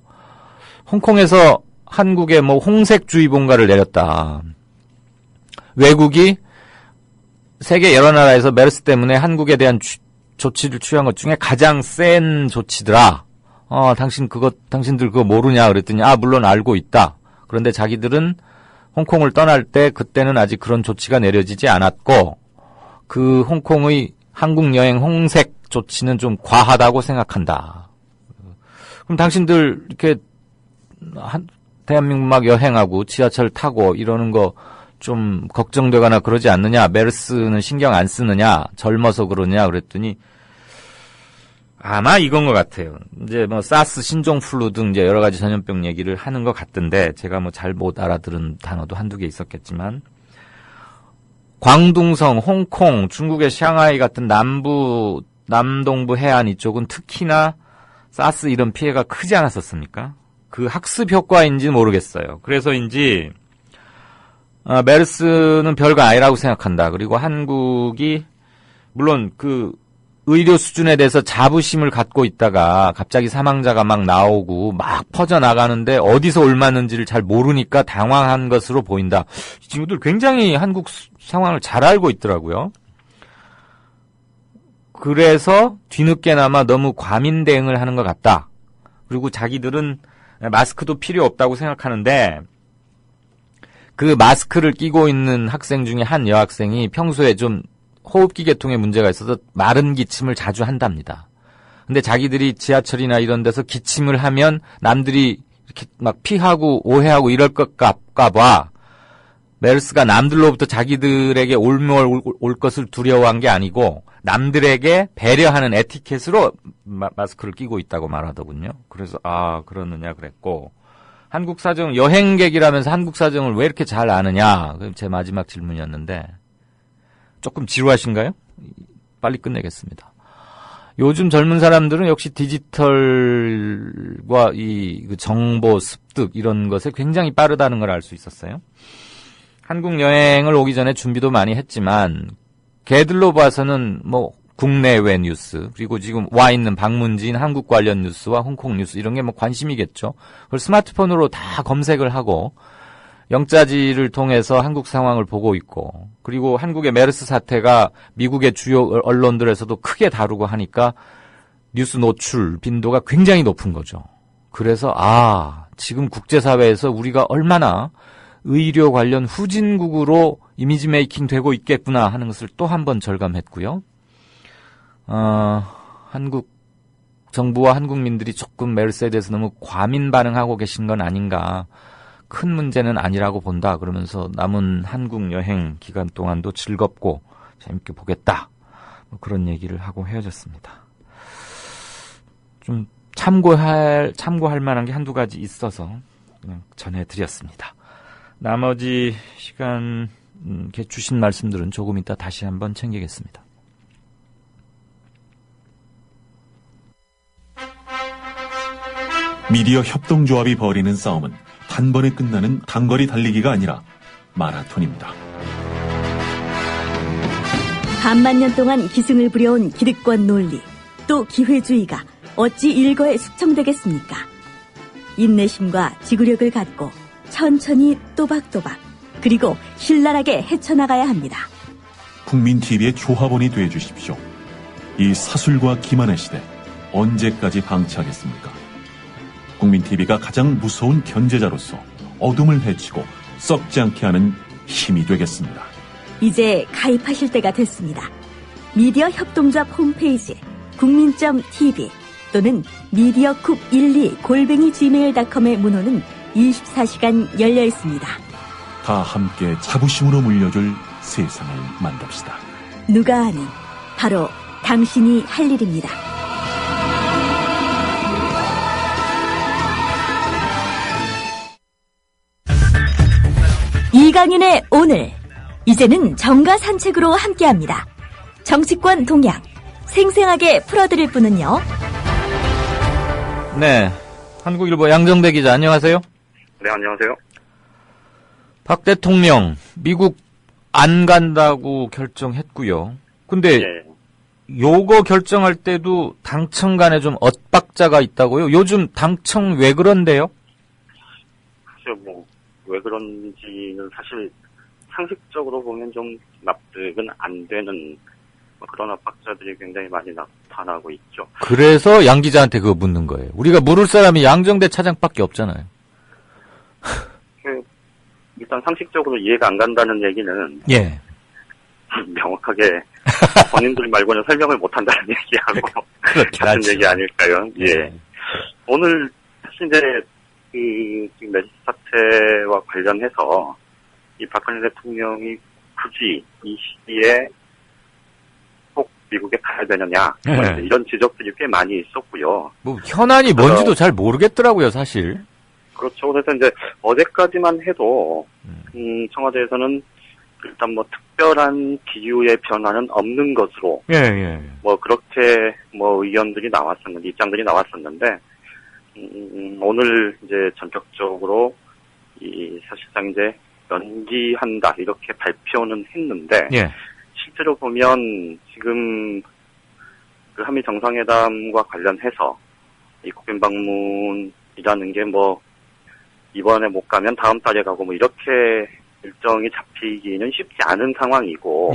홍콩에서 한국에 뭐 홍색주의보인가를 내렸다. 외국이 세계 여러 나라에서 메르스 때문에 한국에 대한 조치를 취한 것 중에 가장 센 조치더라. 당신들 그거 모르냐 그랬더니 물론 알고 있다. 그런데 자기들은 홍콩을 떠날 때 그때는 아직 그런 조치가 내려지지 않았고 그 홍콩의 한국 여행 홍색 조치는 좀 과하다고 생각한다. 그럼 당신들 이렇게 대한민국 막 여행하고 지하철 타고 이러는 거 좀 걱정되거나 그러지 않느냐? 메르스는 신경 안 쓰느냐? 젊어서 그러냐? 그랬더니 아마 이건 것 같아요. 이제 뭐 사스, 신종플루 등 이제 여러 가지 전염병 얘기를 하는 것 같던데 제가 뭐 잘 못 알아들은 단어도 한두 개 있었겠지만 광둥성, 홍콩, 중국의 샹하이 같은 남동부 해안 이쪽은 특히나 사스 이런 피해가 크지 않았었습니까? 그 학습 효과인지는 모르겠어요. 그래서인지 메르스는 별거 아니라고 생각한다. 그리고 한국이 물론 그 의료 수준에 대해서 자부심을 갖고 있다가 갑자기 사망자가 막 나오고 막 퍼져나가는데 어디서 옮았는지를 잘 모르니까 당황한 것으로 보인다. 이 친구들 굉장히 한국 상황을 잘 알고 있더라고요. 그래서 뒤늦게나마 너무 과민 대응을 하는 것 같다. 그리고 자기들은 마스크도 필요 없다고 생각하는데 그 마스크를 끼고 있는 학생 중에 한 여학생이 평소에 좀 호흡기 계통에 문제가 있어서 마른 기침을 자주 한답니다. 근데 자기들이 지하철이나 이런 데서 기침을 하면 남들이 이렇게 막 피하고 오해하고 이럴 것 같까봐 메르스가 남들로부터 자기들에게 올 것을 두려워한 게 아니고 남들에게 배려하는 에티켓으로 마스크를 끼고 있다고 말하더군요. 그래서 그러느냐 그랬고 한국 사정 여행객이라면서 한국 사정을 왜 이렇게 잘 아느냐 제 마지막 질문이었는데 조금 지루하신가요? 빨리 끝내겠습니다. 요즘 젊은 사람들은 역시 디지털과 이 정보 습득 이런 것에 굉장히 빠르다는 걸 알 수 있었어요. 한국 여행을 오기 전에 준비도 많이 했지만 걔들로 봐서는 뭐 국내외 뉴스 그리고 지금 와 있는 방문지인 한국 관련 뉴스와 홍콩 뉴스 이런 게 뭐 관심이겠죠. 그걸 스마트폰으로 다 검색을 하고 영자지를 통해서 한국 상황을 보고 있고 그리고 한국의 메르스 사태가 미국의 주요 언론들에서도 크게 다루고 하니까 뉴스 노출 빈도가 굉장히 높은 거죠. 그래서 지금 국제사회에서 우리가 얼마나 의료 관련 후진국으로 이미지 메이킹 되고 있겠구나 하는 것을 또 한 번 절감했고요. 한국 정부와 한국민들이 조금 메르스에 대해서 너무 과민 반응하고 계신 건 아닌가. 큰 문제는 아니라고 본다. 그러면서 남은 한국 여행 기간 동안도 즐겁고 재밌게 보겠다. 그런 얘기를 하고 헤어졌습니다. 좀 참고할 만한 게 한두 가지 있어서 그냥 전해드렸습니다. 나머지 시간 주신 말씀들은 조금 이따 다시 한번 챙기겠습니다. 미디어 협동조합이 벌이는 싸움은 단번에 끝나는 단거리 달리기가 아니라 마라톤입니다. 반만 년 동안 기승을 부려온 기득권 논리, 또 기회주의가 어찌 일거에 숙청되겠습니까? 인내심과 지구력을 갖고 천천히 또박또박 그리고 신랄하게 헤쳐나가야 합니다. 국민TV의 조합원이 되어주십시오. 이 사술과 기만의 시대 언제까지 방치하겠습니까? 국민TV가 가장 무서운 견제자로서 어둠을 헤치고 썩지 않게 하는 힘이 되겠습니다. 이제 가입하실 때가 됐습니다. 미디어 협동조합 홈페이지 국민.tv 또는 mediacoup12@gmail.com의 문호는 24시간 열려 있습니다. 다 함께 자부심으로 물려줄 세상을 만듭시다. 누가 아닌 바로 당신이 할 일입니다. 이강윤의 오늘 이제는 정가 산책으로 함께합니다. 정치권 동향 생생하게 풀어드릴 분은요. 네, 한국일보 양정배 기자 안녕하세요. 네, 안녕하세요. 박 대통령 미국 안 간다고 결정했고요. 근데 요거 결정할 때도 당청 간에 좀 엇박자가 있다고요? 요즘 당청 왜 그런데요? 글쎄요, 왜 그런지는 사실 상식적으로 보면 좀 납득은 안 되는 그런 압박자들이 굉장히 많이 나타나고 있죠. 그래서 양 기자한테 그거 묻는 거예요. 우리가 물을 사람이 양정대 차장밖에 없잖아요. 일단 상식적으로 이해가 안 간다는 얘기는 명확하게 본인들 말고는 설명을 못 한다는 얘기하고 같은 얘기 아닐까요? 오늘 사실 이제 지금 메르스 사태와 관련해서 이 박근혜 대통령이 굳이 이 시기에 꼭 미국에 가야 되느냐 이런 지적들이 꽤 많이 있었고요. 현안이 뭔지도 잘 모르겠더라고요, 사실. 그렇죠. 그래서 이제 어제까지만 해도 청와대에서는 일단 특별한 기후의 변화는 없는 것으로 그렇게 의견들이 나왔었는데 입장들이 나왔었는데 오늘 이제 전격적으로 사실상 이제 연기한다 이렇게 발표는 했는데 실제로 보면 지금 그 한미 정상회담과 관련해서 이 국빈 방문이라는 게 이번에 못 가면 다음 달에 가고 이렇게 일정이 잡히기는 쉽지 않은 상황이고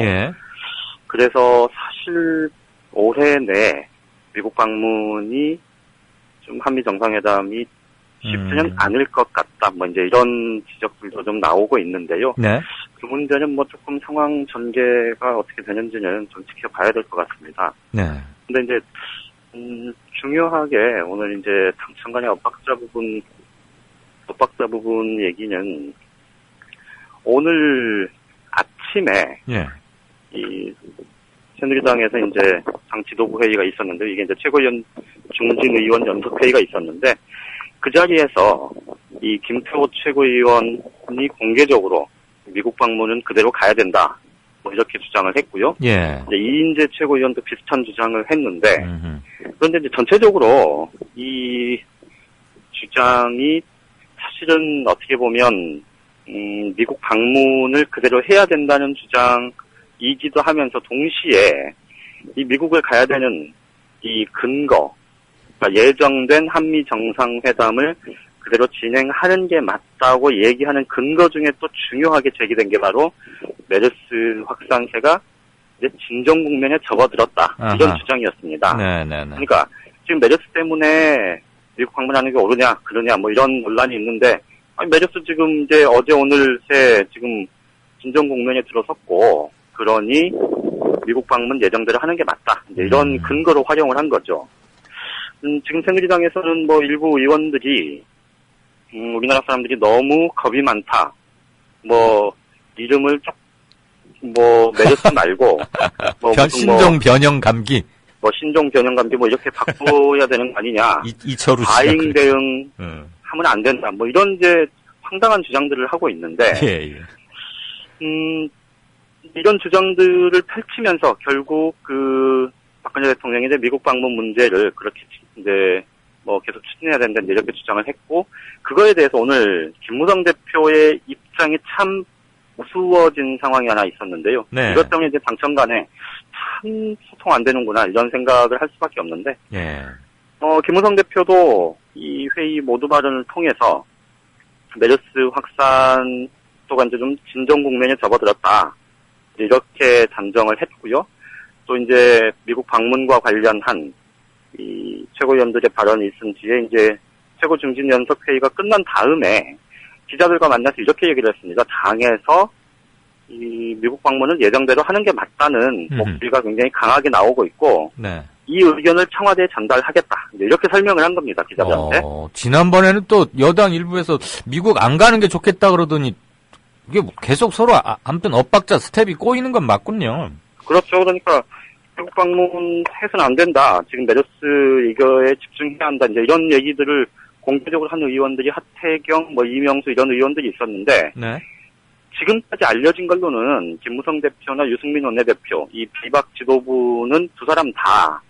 그래서 사실 올해 내 미국 방문이 좀 한미 정상회담이 쉽지는 않을 것 같다. 뭐 이제 이런 지적들도 좀 나오고 있는데요. 네. 그 문제는 뭐 조금 상황 전개가 어떻게 되는지는 좀 지켜봐야 될 것 같습니다. 네. 근데 이제 중요하게 오늘 이제 당청 간의 엇박자 부분 얘기는 오늘 아침에 예. 이 새누리당에서 이제 당 지도부 회의가 있었는데 이게 이제 최고위원 중진 의원 연석 회의가 있었는데 그 자리에서 이 김표 최고위원이 공개적으로 미국 방문은 그대로 가야 된다. 뭐 이렇게 주장을 했고요. 예. 이제 이인재 최고위원도 비슷한 주장을 했는데 그런데 이제 전체적으로 이 주장이 사실은 어떻게 보면 미국 방문을 그대로 해야 된다는 주장이기도 하면서 동시에 이 미국을 가야 되는 이 근거, 그러니까 예정된 한미 정상회담을 그대로 진행하는 게 맞다고 얘기하는 근거 중에 또 중요하게 제기된 게 바로 메르스 확산세가 이제 진정 국면에 접어들었다. 이런 주장이었습니다. 네네네. 그러니까 지금 메르스 때문에 미국 방문하는 게 옳으냐 그러냐 뭐 이런 논란이 있는데 아니, 메르스 지금 이제 어제 오늘 새 지금 진정 국면에 들어섰고 그러니 미국 방문 예정대로 하는 게 맞다. 이제 이런 근거로 활용을 한 거죠. 지금 새누리당에서는 뭐 일부 의원들이 우리나라 사람들이 너무 겁이 많다. 뭐 이름을 뭐 메르스 말고 뭐 신종 변형 감기. 뭐 신종 변형 감기 뭐 이렇게 바꿔야 되는 거 아니냐. 이철우 씨가 과잉 대응 하면 안 된다. 뭐 이런 이제 황당한 주장들을 하고 있는데 예. 이런 주장들을 펼치면서 결국 그 박근혜 대통령이 이제 미국 방문 문제를 그렇게 이제 뭐 계속 추진해야 된다 이렇게 주장을 했고 그거에 대해서 오늘 김무성 대표의 입장이 참 우스워진 상황이 하나 있었는데요. 네. 이것 때문에 이제 당청 간에 참 소통 안 되는구나 이런 생각을 할 수밖에 없는데 예. 김무성 대표도 이 회의 모두 발언을 통해서 메르스 확산도가 이제 좀 진정 국면에 접어들었다 이렇게 단정을 했고요. 또 이제 미국 방문과 관련한 이 최고위원들의 발언이 있은 뒤에 이제 최고 중진 연석 회의가 끝난 다음에 기자들과 만나서 이렇게 얘기를 했습니다. 당에서 이 미국 방문은 예정대로 하는 게 맞다는 목소리가 굉장히 강하게 나오고 있고 네. 이 의견을 청와대에 전달하겠다. 이렇게 설명을 한 겁니다. 기자들한테. 지난번에는 또 여당 일부에서 미국 안 가는 게 좋겠다 그러더니 이게 계속 서로 아무튼 엇박자 스텝이 꼬이는 건 맞군요. 그렇죠. 그러니까 미국 방문 해서는 안 된다. 지금 메르스 이거에 집중해야 한다. 이제 이런 얘기들을 공개적으로 한 의원들이 하태경, 뭐 이명수 이런 의원들이 있었는데 네. 지금까지 알려진 걸로는 김무성 대표나 유승민 원내대표, 이 비박 지도부는 두 사람 다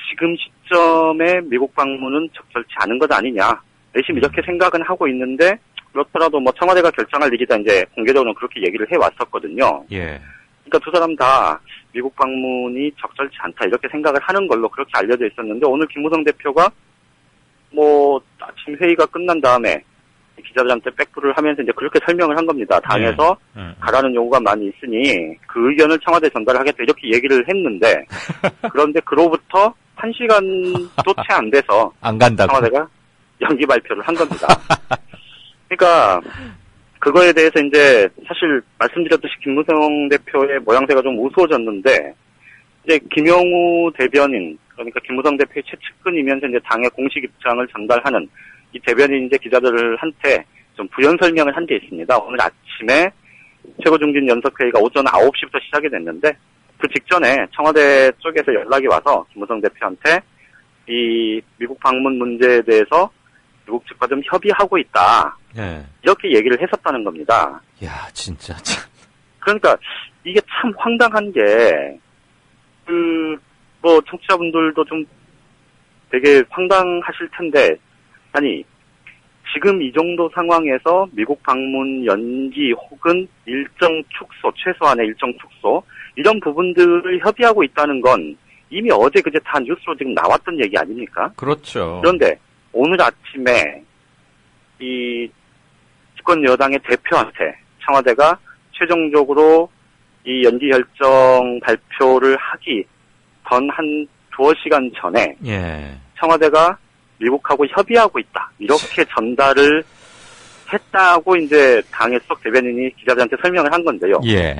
지금 시점에 미국 방문은 적절치 않은 것 아니냐. 내심 이렇게 생각은 하고 있는데 그렇더라도 뭐 청와대가 결정할 일이다 이제 공개적으로 그렇게 얘기를 해왔었거든요. 예. 그러니까 두 사람 다 미국 방문이 적절치 않다 이렇게 생각을 하는 걸로 그렇게 알려져 있었는데 오늘 김무성 대표가 뭐 아침 회의가 끝난 다음에 기자들한테 백프를 하면서 이제 그렇게 설명을 한 겁니다. 당에서 가라는 요구가 많이 있으니 그 의견을 청와대에 전달하겠다 이렇게 얘기를 했는데 그런데 그로부터 1시간도 채 안 돼서 안 간다고. 청와대가 연기 발표를 한 겁니다. 그러니까 그거에 대해서 이제 사실 말씀드렸듯이 김무성 대표의 모양새가 좀 우스워졌는데 이제 김영우 대변인 그러니까 김무성 대표의 최측근이면서 이제 당의 공식 입장을 전달하는 이 대변인 이제 기자들한테 좀 부연 설명을 한 게 있습니다. 오늘 아침에 최고중진 연석회의가 오전 9시부터 시작이 됐는데 그 직전에 청와대 쪽에서 연락이 와서 김무성 대표한테 이 미국 방문 문제에 대해서 미국 측과 좀 협의하고 있다. 네. 이렇게 얘기를 했었다는 겁니다. 야, 진짜 참. 그러니까 이게 참 황당한 게 뭐 청취자분들도 좀 되게 황당하실 텐데 아니 지금 이 정도 상황에서 미국 방문 연기 혹은 일정 축소 최소한의 일정 축소 이런 부분들을 협의하고 있다는 건 이미 어제 그제 다 뉴스로 지금 나왔던 얘기 아닙니까? 그렇죠. 그런데 오늘 아침에 이 집권 여당의 대표한테 청와대가 최종적으로 이 연기 결정 발표를 하기 전 한 두어 시간 전에 예. 청와대가 미국하고 협의하고 있다. 이렇게 전달을 했다고 이제 당의 수석 대변인이 기자들한테 설명을 한 건데요. 예.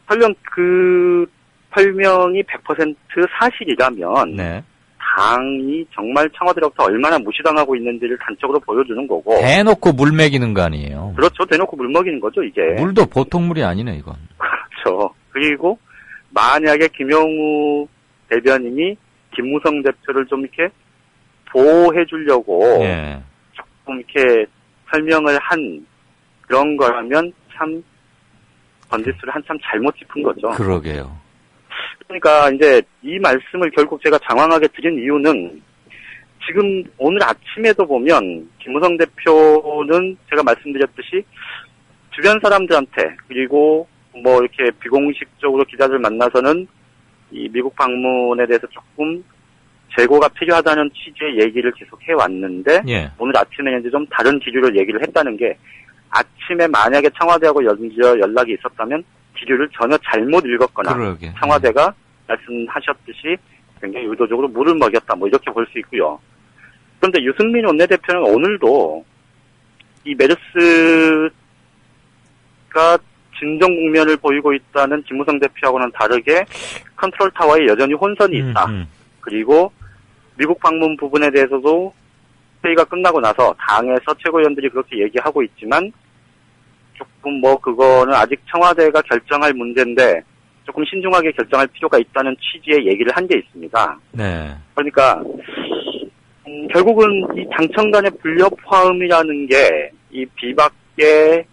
설령 그 설명이 100% 사실이라면 네. 당이 정말 청와대로부터 얼마나 무시당하고 있는지를 단적으로 보여주는 거고. 대놓고 물 먹이는 거 아니에요. 그렇죠. 대놓고 물 먹이는 거죠, 이게. 물도 보통 물이 아니네, 이건. 그렇죠. 그리고 만약에 김영우 대변인이 김무성 대표를 좀 이렇게 보호해 주려고 예. 조금 이렇게 설명을 한 그런 거라면 참 번지수를 한참 잘못 짚은 거죠. 그러게요. 그러니까 이제 이 말씀을 결국 제가 장황하게 드린 이유는 지금 오늘 아침에도 보면 김무성 대표는 제가 말씀드렸듯이 주변 사람들한테 그리고 뭐 이렇게 비공식적으로 기자들 만나서는 이 미국 방문에 대해서 조금 재고가 필요하다는 취지의 얘기를 계속 해왔는데 예. 오늘 아침에 이제 좀 다른 기류를 얘기를 했다는 게 아침에 만약에 청와대하고 연락이 있었다면 기류를 전혀 잘못 읽었거나 그러게. 청와대가 말씀하셨듯이 굉장히 의도적으로 물을 먹였다 뭐 이렇게 볼 수 있고요. 그런데 유승민 원내대표는 오늘도 이 메르스가 진정 국면을 보이고 있다는 김무성 대표하고는 다르게 컨트롤 타워에 여전히 혼선이 있다. 그리고 미국 방문 부분에 대해서도 회의가 끝나고 나서 당에서 최고위원들이 그렇게 얘기하고 있지만 조금 뭐 그거는 아직 청와대가 결정할 문제인데 조금 신중하게 결정할 필요가 있다는 취지의 얘기를 한 게 있습니다. 네. 그러니까 결국은 이 당청 간의 불협화음이라는 게 이 비박계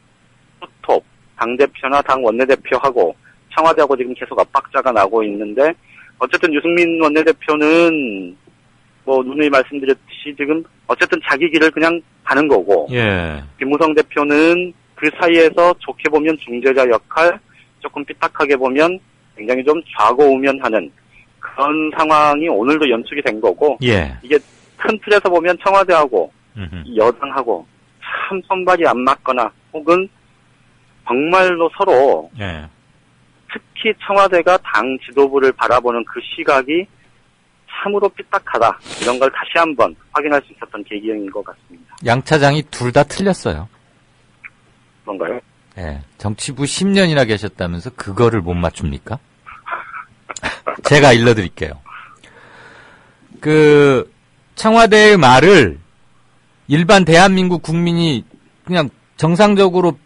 수톱 당대표나 당 원내대표하고 청와대하고 지금 계속 압박자가 나고 있는데 어쨌든 유승민 원내대표는 뭐 누누이 말씀드렸듯이 지금 어쨌든 자기 길을 그냥 가는 거고 예. 김무성 대표는 그 사이에서 좋게 보면 중재자 역할, 조금 삐딱하게 보면 굉장히 좀 좌고우면하는 그런 상황이 오늘도 연출이 된 거고 예. 이게 큰 틀에서 보면 청와대하고 여당하고 참 손발이 안 맞거나 혹은 정말로 서로 예. 특히 청와대가 당 지도부를 바라보는 그 시각이 참으로 삐딱하다. 이런 걸 다시 한번 확인할 수 있었던 계기인 것 같습니다. 양 차장이 둘 다 틀렸어요. 그런가요? 예. 정치부 10년이나 계셨다면서 그거를 못 맞춥니까? 제가 일러드릴게요. 그 청와대의 말을 일반 대한민국 국민이 그냥 정상적으로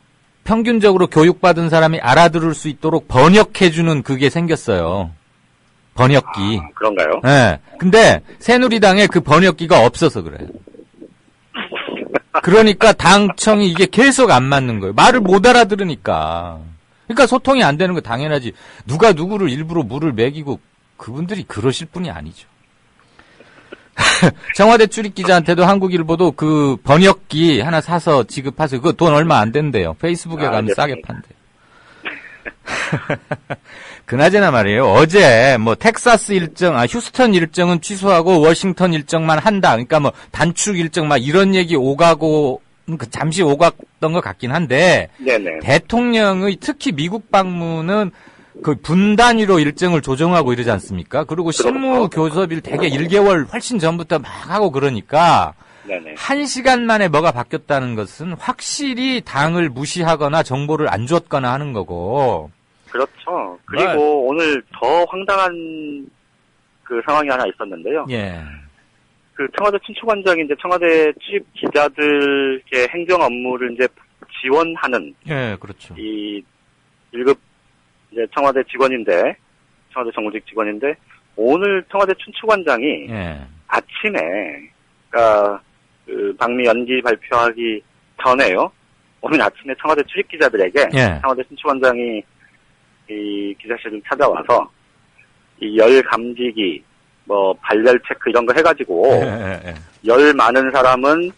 평균적으로 교육받은 사람이 알아들을 수 있도록 번역해주는 그게 생겼어요. 번역기. 그런가요? 네. 근데 새누리당에 그 번역기가 없어서 그래요. 그러니까 당청이 이게 계속 안 맞는 거예요. 말을 못 알아들으니까. 그러니까 소통이 안 되는 거 당연하지. 누가 누구를 일부러 물을 먹이고 그분들이 그러실 분이 아니죠. 청와대 출입기자한테도 한국일보도 그 번역기 하나 사서 지급하세요. 그거 돈 얼마 안 된대요. 페이스북에 가면 싸게 판대요. 그나저나 말이에요. 어제 뭐 텍사스 일정, 휴스턴 일정은 취소하고 워싱턴 일정만 한다. 그러니까 뭐 단축 일정 막 이런 얘기 오가고 잠시 오갔던 것 같긴 한데 네네. 대통령의 특히 미국 방문은 그 분 단위로 일정을 조정하고 이러지 않습니까? 그리고 실무 교섭일 대개 1개월 훨씬 전부터 막 하고 그러니까 네네. 1시간 만에 뭐가 바뀌었다는 것은 확실히 당을 무시하거나 정보를 안 줬거나 하는 거고. 그렇죠. 그리고 오늘 더 황당한 그 상황이 하나 있었는데요. 예. 그 청와대 춘추관장이 이제 청와대 취입 기자들의 행정 업무를 이제 지원하는. 예, 그렇죠. 이 1급 이제 청와대 직원인데, 청와대 정무직 직원인데, 오늘 청와대 춘추관장이 예. 아침에, 그러니까 그 방미 연기 발표하기 전에요. 오늘 아침에 청와대 출입기자들에게 예. 청와대 춘추관장이 이 기자실을 찾아와서 이 열 감지기, 뭐 발열 체크 이런 거 해가지고 열 많은 사람은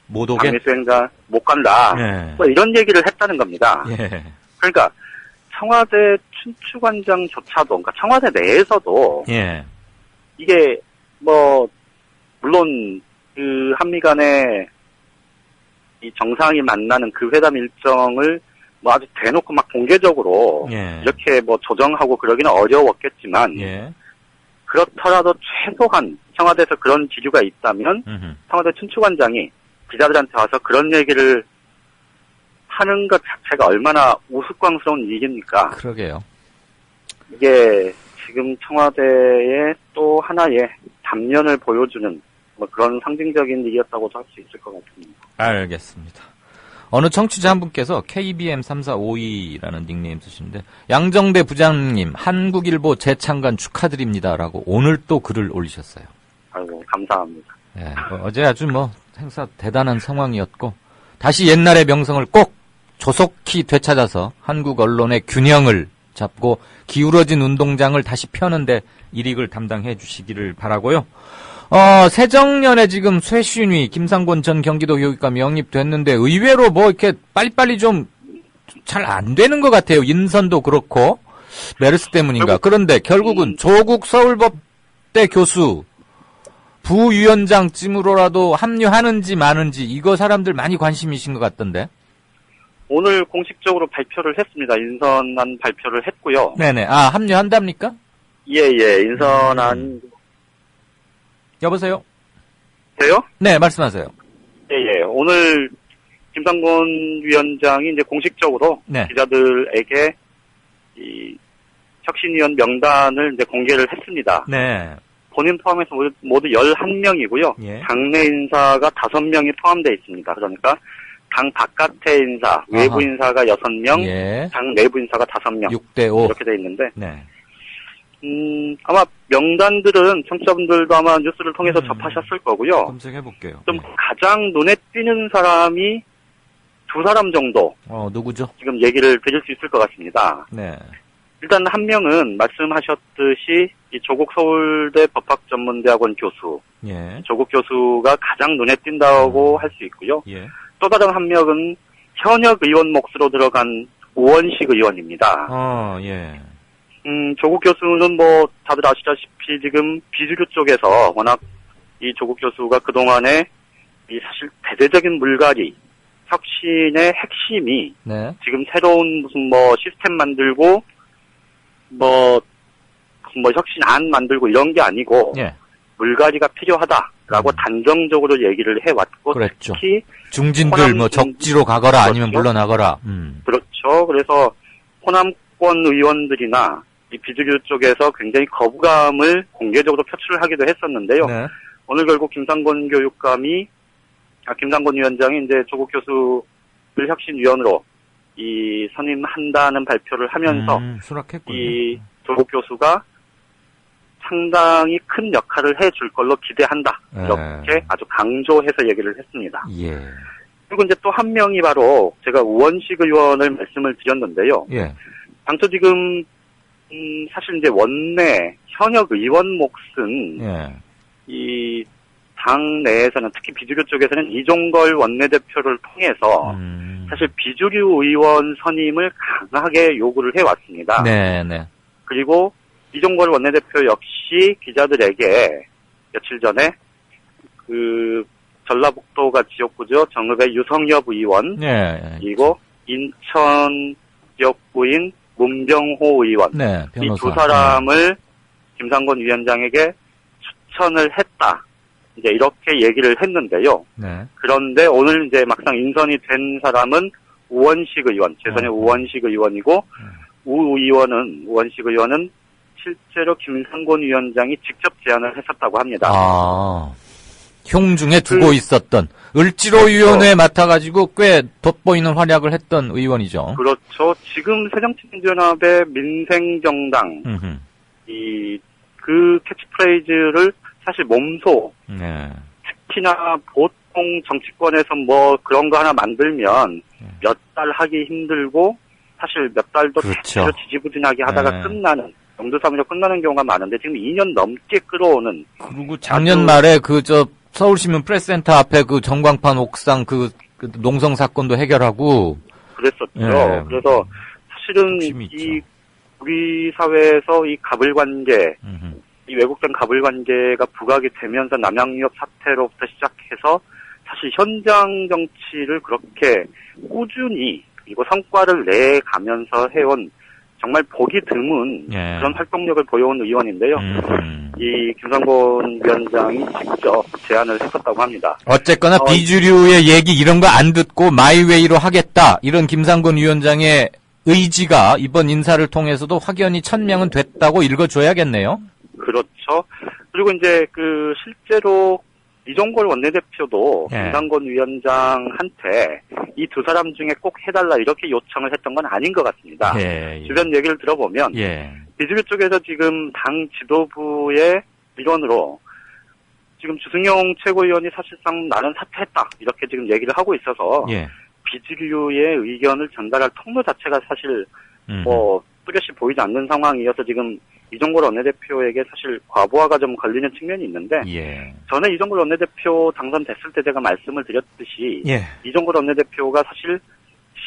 못 오게? 방미 수행자 못 간다. 예. 뭐 이런 얘기를 했다는 겁니다. 예. 그러니까 청와대 춘추관장조차도, 그러니까 청와대 내에서도 예. 이게 뭐 물론 그 한미 간에 이 정상이 만나는 그 회담 일정을 뭐 아주 대놓고 막 공개적으로 예. 이렇게 뭐 조정하고 그러기는 어려웠겠지만 예. 그렇더라도 최소한 청와대에서 그런 기류가 있다면 청와대 춘추관장이 기자들한테 와서 그런 얘기를 하는 것 자체가 얼마나 우스꽝스러운 일입니까? 그러게요. 이게 지금 청와대의 또 하나의 단면을 보여주는 뭐 그런 상징적인 일이었다고도 할 수 있을 것 같습니다. 알겠습니다. 어느 청취자 한 분께서 KBM3452라는 닉네임 쓰시는데 양정대 부장님 한국일보 재창간 축하드립니다라고 오늘 또 글을 올리셨어요. 아이고 감사합니다. 네, 어제 아주 행사 대단한 상황이었고 다시 옛날의 명성을 꼭 조속히 되찾아서 한국 언론의 균형을 잡고 기울어진 운동장을 다시 펴는데 일익을 담당해 주시기를 바라고요. 새정년에 지금 쇄신위 김상곤 전 경기도 교육감 영입됐는데 의외로 이렇게 빨리빨리 좀 잘 안 되는 것 같아요. 인선도 그렇고 메르스 때문인가. 그런데 결국은 조국 서울법대 교수 부위원장쯤으로라도 합류하는지 마는지 이거 사람들 많이 관심이신 것 같던데. 오늘 공식적으로 발표를 했습니다. 인선안 발표를 했고요. 네네. 합류한답니까? 예, 인선안. 여보세요? 돼요? 네, 말씀하세요. 예. 오늘 김상곤 위원장이 이제 공식적으로 기자들에게 이 혁신위원 명단을 이제 공개를 했습니다. 네. 본인 포함해서 모두 11명이고요. 당내 인사가 5명이 포함되어 있습니다. 그러니까 당 바깥의 인사, 외부 인사가 6명, 당 내부 인사가 5명. 6대5. 이렇게 되어 있는데. 아마 명단들은 청취자분들도 아마 뉴스를 통해서 접하셨을 거고요. 검색해볼게요. 좀 가장 눈에 띄는 사람이 2사람 정도. 누구죠? 지금 얘기를 드릴 수 있을 것 같습니다. 네. 일단 한 명은 말씀하셨듯이 이 조국 서울대 법학전문대학원 교수. 조국 교수가 가장 눈에 띈다고 할 수 있고요. 또 다른 한 명은 현역 의원 몫으로 들어간 우원식 의원입니다. 조국 교수는 다들 아시다시피 지금 비주류 쪽에서 워낙 이 조국 교수가 그동안에 이 사실 대대적인 물갈이, 혁신의 핵심이 지금 새로운 무슨 시스템 만들고 혁신안 만들고 이런 게 아니고 물갈이가 필요하다라고 단정적으로 얘기를 해왔고 그랬죠. 특히 중진들 적지로 가거라 아니면 물러나거라. 그렇죠. 그래서 호남권 의원들이나 이 비주류 쪽에서 굉장히 거부감을 공개적으로 표출을 하기도 했었는데요. 오늘 결국 김상곤 위원장이 이제 조국 교수를 혁신위원으로 이 선임한다는 발표를 하면서 이 조국 교수가 상당히 큰 역할을 해줄 걸로 기대한다. 이렇게 아주 강조해서 얘기를 했습니다. 그리고 이제 또 한 명이 바로 제가 우원식 의원을 말씀을 드렸는데요. 당초 지금 사실 이제 원내 현역 의원 몫은 이 당 내에서는 특히 비주류 쪽에서는 이종걸 원내대표를 통해서 사실 비주류 의원 선임을 강하게 요구를 해왔습니다. 그리고 이종걸 원내대표 역시 기자들에게 며칠 전에 그 전라북도가 지역구죠. 정읍의 유성엽 의원 그리고 인천 지역구인 문병호 의원 이 2사람을 김상곤 위원장에게 추천을 했다. 이제 이렇게 얘기를 했는데요. 그런데 오늘 이제 막상 인선이 된 사람은 우원식 의원, 재선의 우원식 의원이고 우원식 의원은 실제로 김상곤 위원장이 직접 제안을 했었다고 합니다. 흉중에 두고 있었던 을지로위원회에 맡아가지고 꽤 돋보이는 활약을 했던 의원이죠. 그렇죠. 지금 새정치민주연합의 민생정당 그 캐치프레이즈를 사실 몸소 특히나 보통 정치권에서 그런 거 하나 만들면 몇 달 하기 힘들고 사실 몇 달도 대체로 지지부진하게 하다가 끝나는 영두삼으로 끝나는 경우가 많은데 지금 2년 넘게 끌어오는. 그리고 작년 말에 서울시민 프레스센터 앞에 그 전광판 옥상 그 농성 사건도 해결하고 그랬었죠. 그래서 사실은 이 우리 사회에서 이 가불관계, 이 왜곡된 가불관계가 부각이 되면서 남양유업 사태로부터 시작해서 사실 현장 정치를 그렇게 꾸준히 그리고 성과를 내가면서 해온 정말 보기 드문 그런 활동력을 보여온 의원인데요. 이 김상곤 위원장이 직접 제안을 했었다고 합니다. 어쨌거나 비주류의 얘기 이런 거 안 듣고 마이웨이로 하겠다. 이런 김상곤 위원장의 의지가 이번 인사를 통해서도 확연히 천명은 됐다고 읽어줘야겠네요. 그렇죠. 그리고 이제 실제로 이종걸 원내대표도 김상곤 위원장한테 이 두 사람 중에 꼭 해달라 이렇게 요청을 했던 건 아닌 것 같습니다. 주변 얘기를 들어보면 비주류 쪽에서 지금 당 지도부의 일원으로 지금 주승용 최고위원이 사실상 나는 사퇴했다 이렇게 지금 얘기를 하고 있어서 비주류의 의견을 전달할 통로 자체가 사실 뚜렷이 보이지 않는 상황이어서 지금 이종걸 원내대표에게 사실 과부하가 좀 걸리는 측면이 있는데 전에 이종걸 원내대표 당선됐을 때 제가 말씀을 드렸듯이 이종걸 원내대표가 사실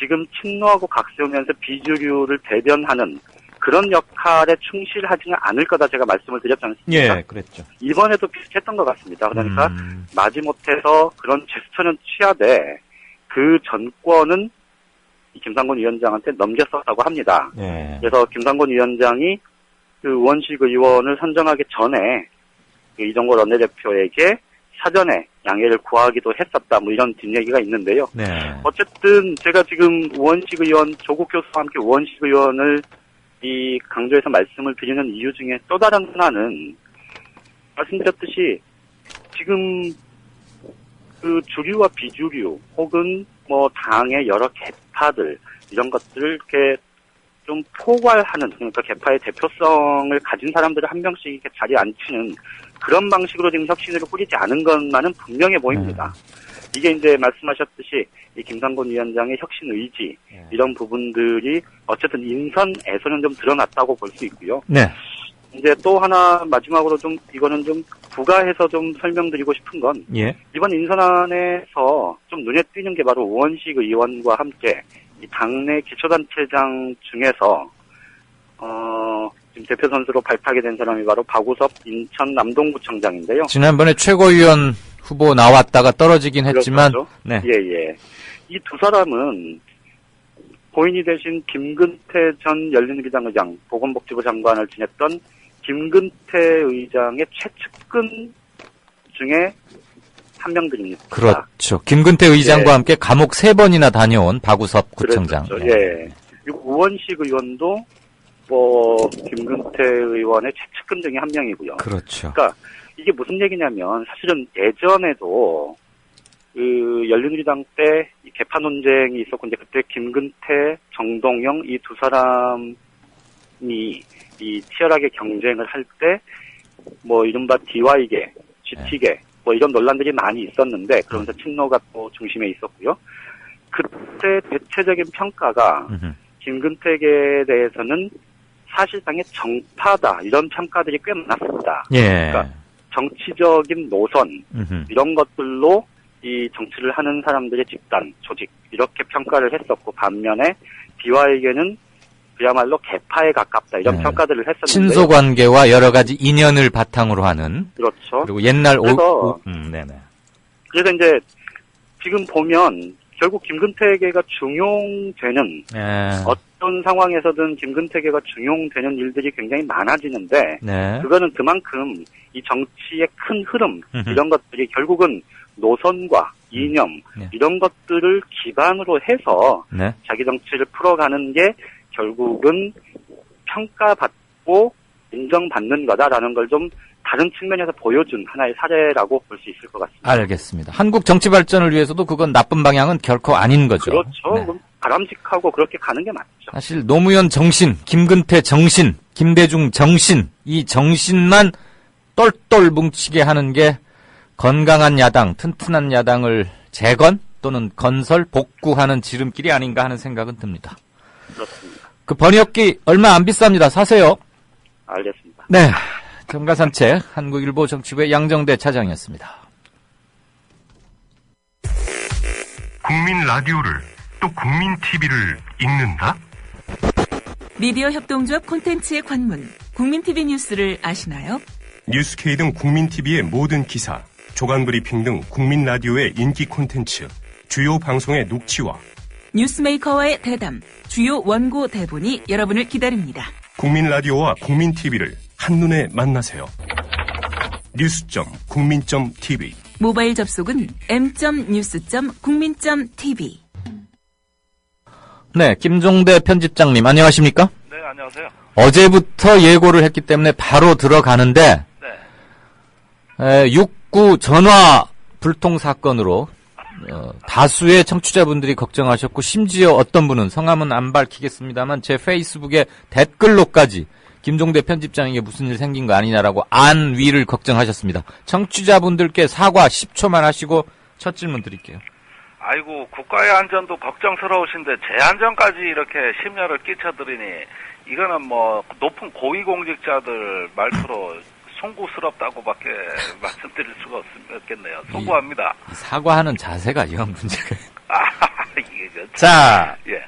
지금 친노하고 각세우면서 비주류를 대변하는 그런 역할에 충실하지는 않을 거다 제가 말씀을 드렸지 않습니까? 그랬죠. 이번에도 비슷했던 것 같습니다. 그러니까 마지못해서 그런 제스처는 취하되 그 전권은 김상곤 위원장한테 넘겼었다고 합니다. 그래서 김상곤 위원장이 우원식 의원을 선정하기 전에 이종걸 원내대표에게 사전에 양해를 구하기도 했었다. 이런 뒷얘기가 있는데요. 어쨌든 제가 지금 우원식 의원, 조국 교수와 함께 우원식 의원을 이 강조해서 말씀을 드리는 이유 중에 또 다른 하나는 말씀드렸듯이 지금 주류와 비주류 혹은 당의 여러 계파들 이런 것들을 이렇게 좀 포괄하는, 그러니까 계파의 대표성을 가진 사람들을 한 명씩 이렇게 자리에 앉히는 그런 방식으로 지금 혁신을 꾸리지 않은 것만은 분명해 보입니다. 이게 이제 말씀하셨듯이 이 김상곤 위원장의 혁신 의지 이런 부분들이 어쨌든 인선에서는 좀 드러났다고 볼 수 있고요. 이제 또 하나 마지막으로 좀 이거는 좀 부가해서 좀 설명드리고 싶은 건 이번 인선안에서 좀 눈에 띄는 게 바로 우원식 의원과 함께 이 당내 기초단체장 중에서 지금 대표 선수로 발탁이 된 사람이 바로 박우섭 인천 남동구청장인데요. 지난번에 최고위원 후보 나왔다가 떨어지긴 했지만 이 두 사람은 고인이 되신 김근태 전 열린우리당 의장, 보건복지부 장관을 지냈던 김근태 의장의 최측근 중에 한 명들입니다. 그렇죠. 김근태 의장과 함께 감옥 3번이나 다녀온 박우섭 구청장. 그리고 우원식 의원도 김근태 의원의 최측근 중에 한 명이고요. 그렇죠. 그러니까 이게 무슨 얘기냐면 사실은 예전에도 열린우리당 때 개파 논쟁이 있었고 이제 그때 김근태, 정동영 이 두 사람이 이 치열하게 경쟁을 할 때 이른바 DY계, GT계 이런 논란들이 많이 있었는데 그러면서 친노가 또 중심에 있었고요. 그때 대체적인 평가가 김근태계에 대해서는 사실상의 정파다 이런 평가들이 꽤 많았습니다. 그러니까 정치적인 노선 이런 것들로 이 정치를 하는 사람들의 집단, 조직 이렇게 평가를 했었고 반면에 DY계는 그야말로 개파에 가깝다 이런 평가들을 했었는데 친소 관계와 여러 가지 인연을 바탕으로 하는 그렇죠. 그리고 옛날 그래서 이제 지금 보면 결국 김근태계가 중용되는 어떤 상황에서든 김근태계가 중용되는 일들이 굉장히 많아지는데 그거는 그만큼 이 정치의 큰 흐름 이런 것들이 결국은 노선과 이념 이런 것들을 기반으로 해서 자기 정치를 풀어가는 게 결국은 평가받고 인정받는 거다라는 걸 좀 다른 측면에서 보여준 하나의 사례라고 볼 수 있을 것 같습니다. 알겠습니다. 한국 정치 발전을 위해서도 그건 나쁜 방향은 결코 아닌 거죠. 그렇죠. 바람직하고 그렇게 가는 게 맞죠. 사실 노무현 정신, 김근태 정신, 김대중 정신, 이 정신만 똘똘 뭉치게 하는 게 건강한 야당, 튼튼한 야당을 재건 또는 건설, 복구하는 지름길이 아닌가 하는 생각은 듭니다. 그렇습니다. 그 번역기 얼마 안 비쌉니다. 사세요. 알겠습니다. 네. 정가산책 한국일보 정치부의 양정대 차장이었습니다. 국민 라디오를 또 국민 TV를 읽는다? 미디어 협동조합 콘텐츠의 관문, 국민 TV 뉴스를 아시나요? 뉴스K 등 국민 TV의 모든 기사, 조간 브리핑 등 국민 라디오의 인기 콘텐츠, 주요 방송의 녹취와 뉴스메이커와의 대담, 주요 원고 대본이 여러분을 기다립니다. 국민 라디오와 국민 TV를 한눈에 만나세요. news.국민.tv 모바일 접속은 m.news.국민.tv. 네, 김종대 편집장님 안녕하십니까? 네, 안녕하세요. 어제부터 예고를 했기 때문에 바로 들어가는데 네. 6구 전화 불통 사건으로 다수의 청취자분들이 걱정하셨고 심지어 어떤 분은 성함은 안 밝히겠습니다만 제 페이스북에 댓글로까지 김종대 편집장에게 무슨 일 생긴 거 아니냐라고 안위를 걱정하셨습니다. 청취자분들께 사과 10초만 하시고 첫 질문 드릴게요. 아이고, 국가의 안전도 걱정스러우신데 제 안전까지 이렇게 심려를 끼쳐드리니 이거는 뭐 높은 고위공직자들 말투로 송구스럽다고밖에 말씀드릴 수가 없겠네요. 송구합니다. 사과하는 자세가 이런 문제가. 이게 자, 예.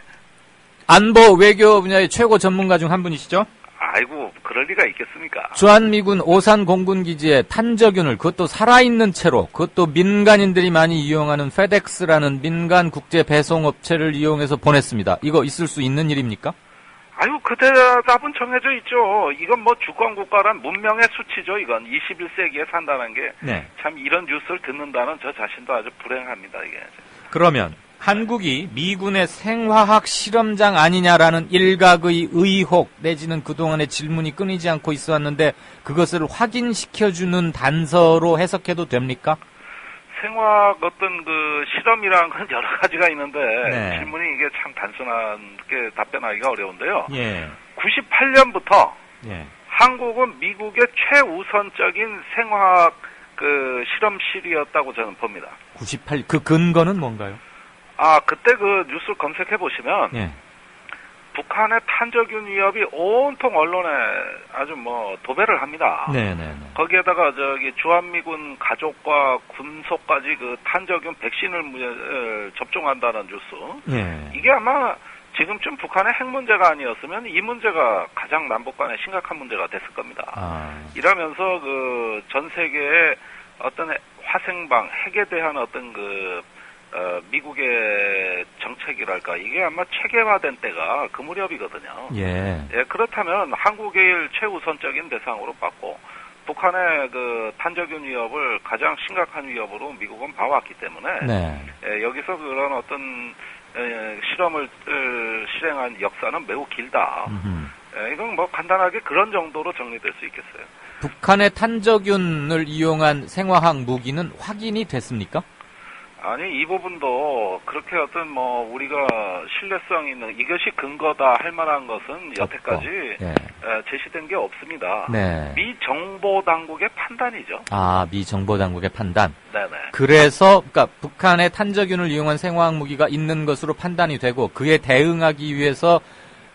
안보 외교 분야의 최고 전문가 중 한 분이시죠? 아이고, 그럴 리가 있겠습니까? 주한미군 오산 공군기지에 탄저균을 그것도 살아있는 채로 그것도 민간인들이 많이 이용하는 페덱스라는 민간 국제 배송업체를 이용해서 보냈습니다. 이거 있을 수 있는 일입니까? 아유, 그 대답은 정해져 있죠. 이건 뭐 주권국가란 문명의 수치죠. 이건 21세기에 산다는 게 참 네. 이런 뉴스를 듣는다는 저 자신도 아주 불행합니다. 이게. 그러면 한국이 미군의 생화학 실험장 아니냐라는 일각의 의혹 내지는 그동안의 질문이 끊이지 않고 있었는데 그것을 확인시켜주는 단서로 해석해도 됩니까? 생화학 어떤 그 실험이라는 건 여러 가지가 있는데 네. 질문이 이게 참 단순하게 답변하기가 어려운데요. 예. 98년부터 예. 한국은 미국의 최우선적인 생화학 그 실험실이었다고 저는 봅니다. 98, 그 근거는 뭔가요? 아, 그때 그 뉴스를 검색해 보시면 예. 북한의 탄저균 위협이 온통 언론에 아주 뭐 도배를 합니다. 네네네. 거기에다가 저기 주한미군 가족과 군속까지 그 탄저균 백신을 접종한다는 뉴스. 예. 이게 아마 지금쯤 북한의 핵 문제가 아니었으면 이 문제가 가장 남북 간에 심각한 문제가 됐을 겁니다. 이러면서 그 전 세계의 어떤 화생방, 핵에 대한 어떤 그 미국의 정책이랄까 이게 아마 체계화된 때가 그 무렵이거든요. 예. 예, 그렇다면 한국의 최우선적인 대상으로 봤고 북한의 그 탄저균 위협을 가장 심각한 위협으로 미국은 봐왔기 때문에 네. 예, 여기서 그런 어떤 실험을 실행한 역사는 매우 길다. 예, 이건 뭐 간단하게 그런 정도로 정리될 수 있겠어요. 북한의 탄저균을 이용한 생화학 무기는 확인이 됐습니까? 아니, 이 부분도 그렇게 어떤 뭐 우리가 신뢰성 있는 이것이 근거다 할 만한 것은 여태까지 제시된 게 없습니다. 네. 미 정보 당국의 판단이죠. 아, 미 정보 당국의 판단. 네네. 그래서 그러니까 북한의 탄저균을 이용한 생화학 무기가 있는 것으로 판단이 되고 그에 대응하기 위해서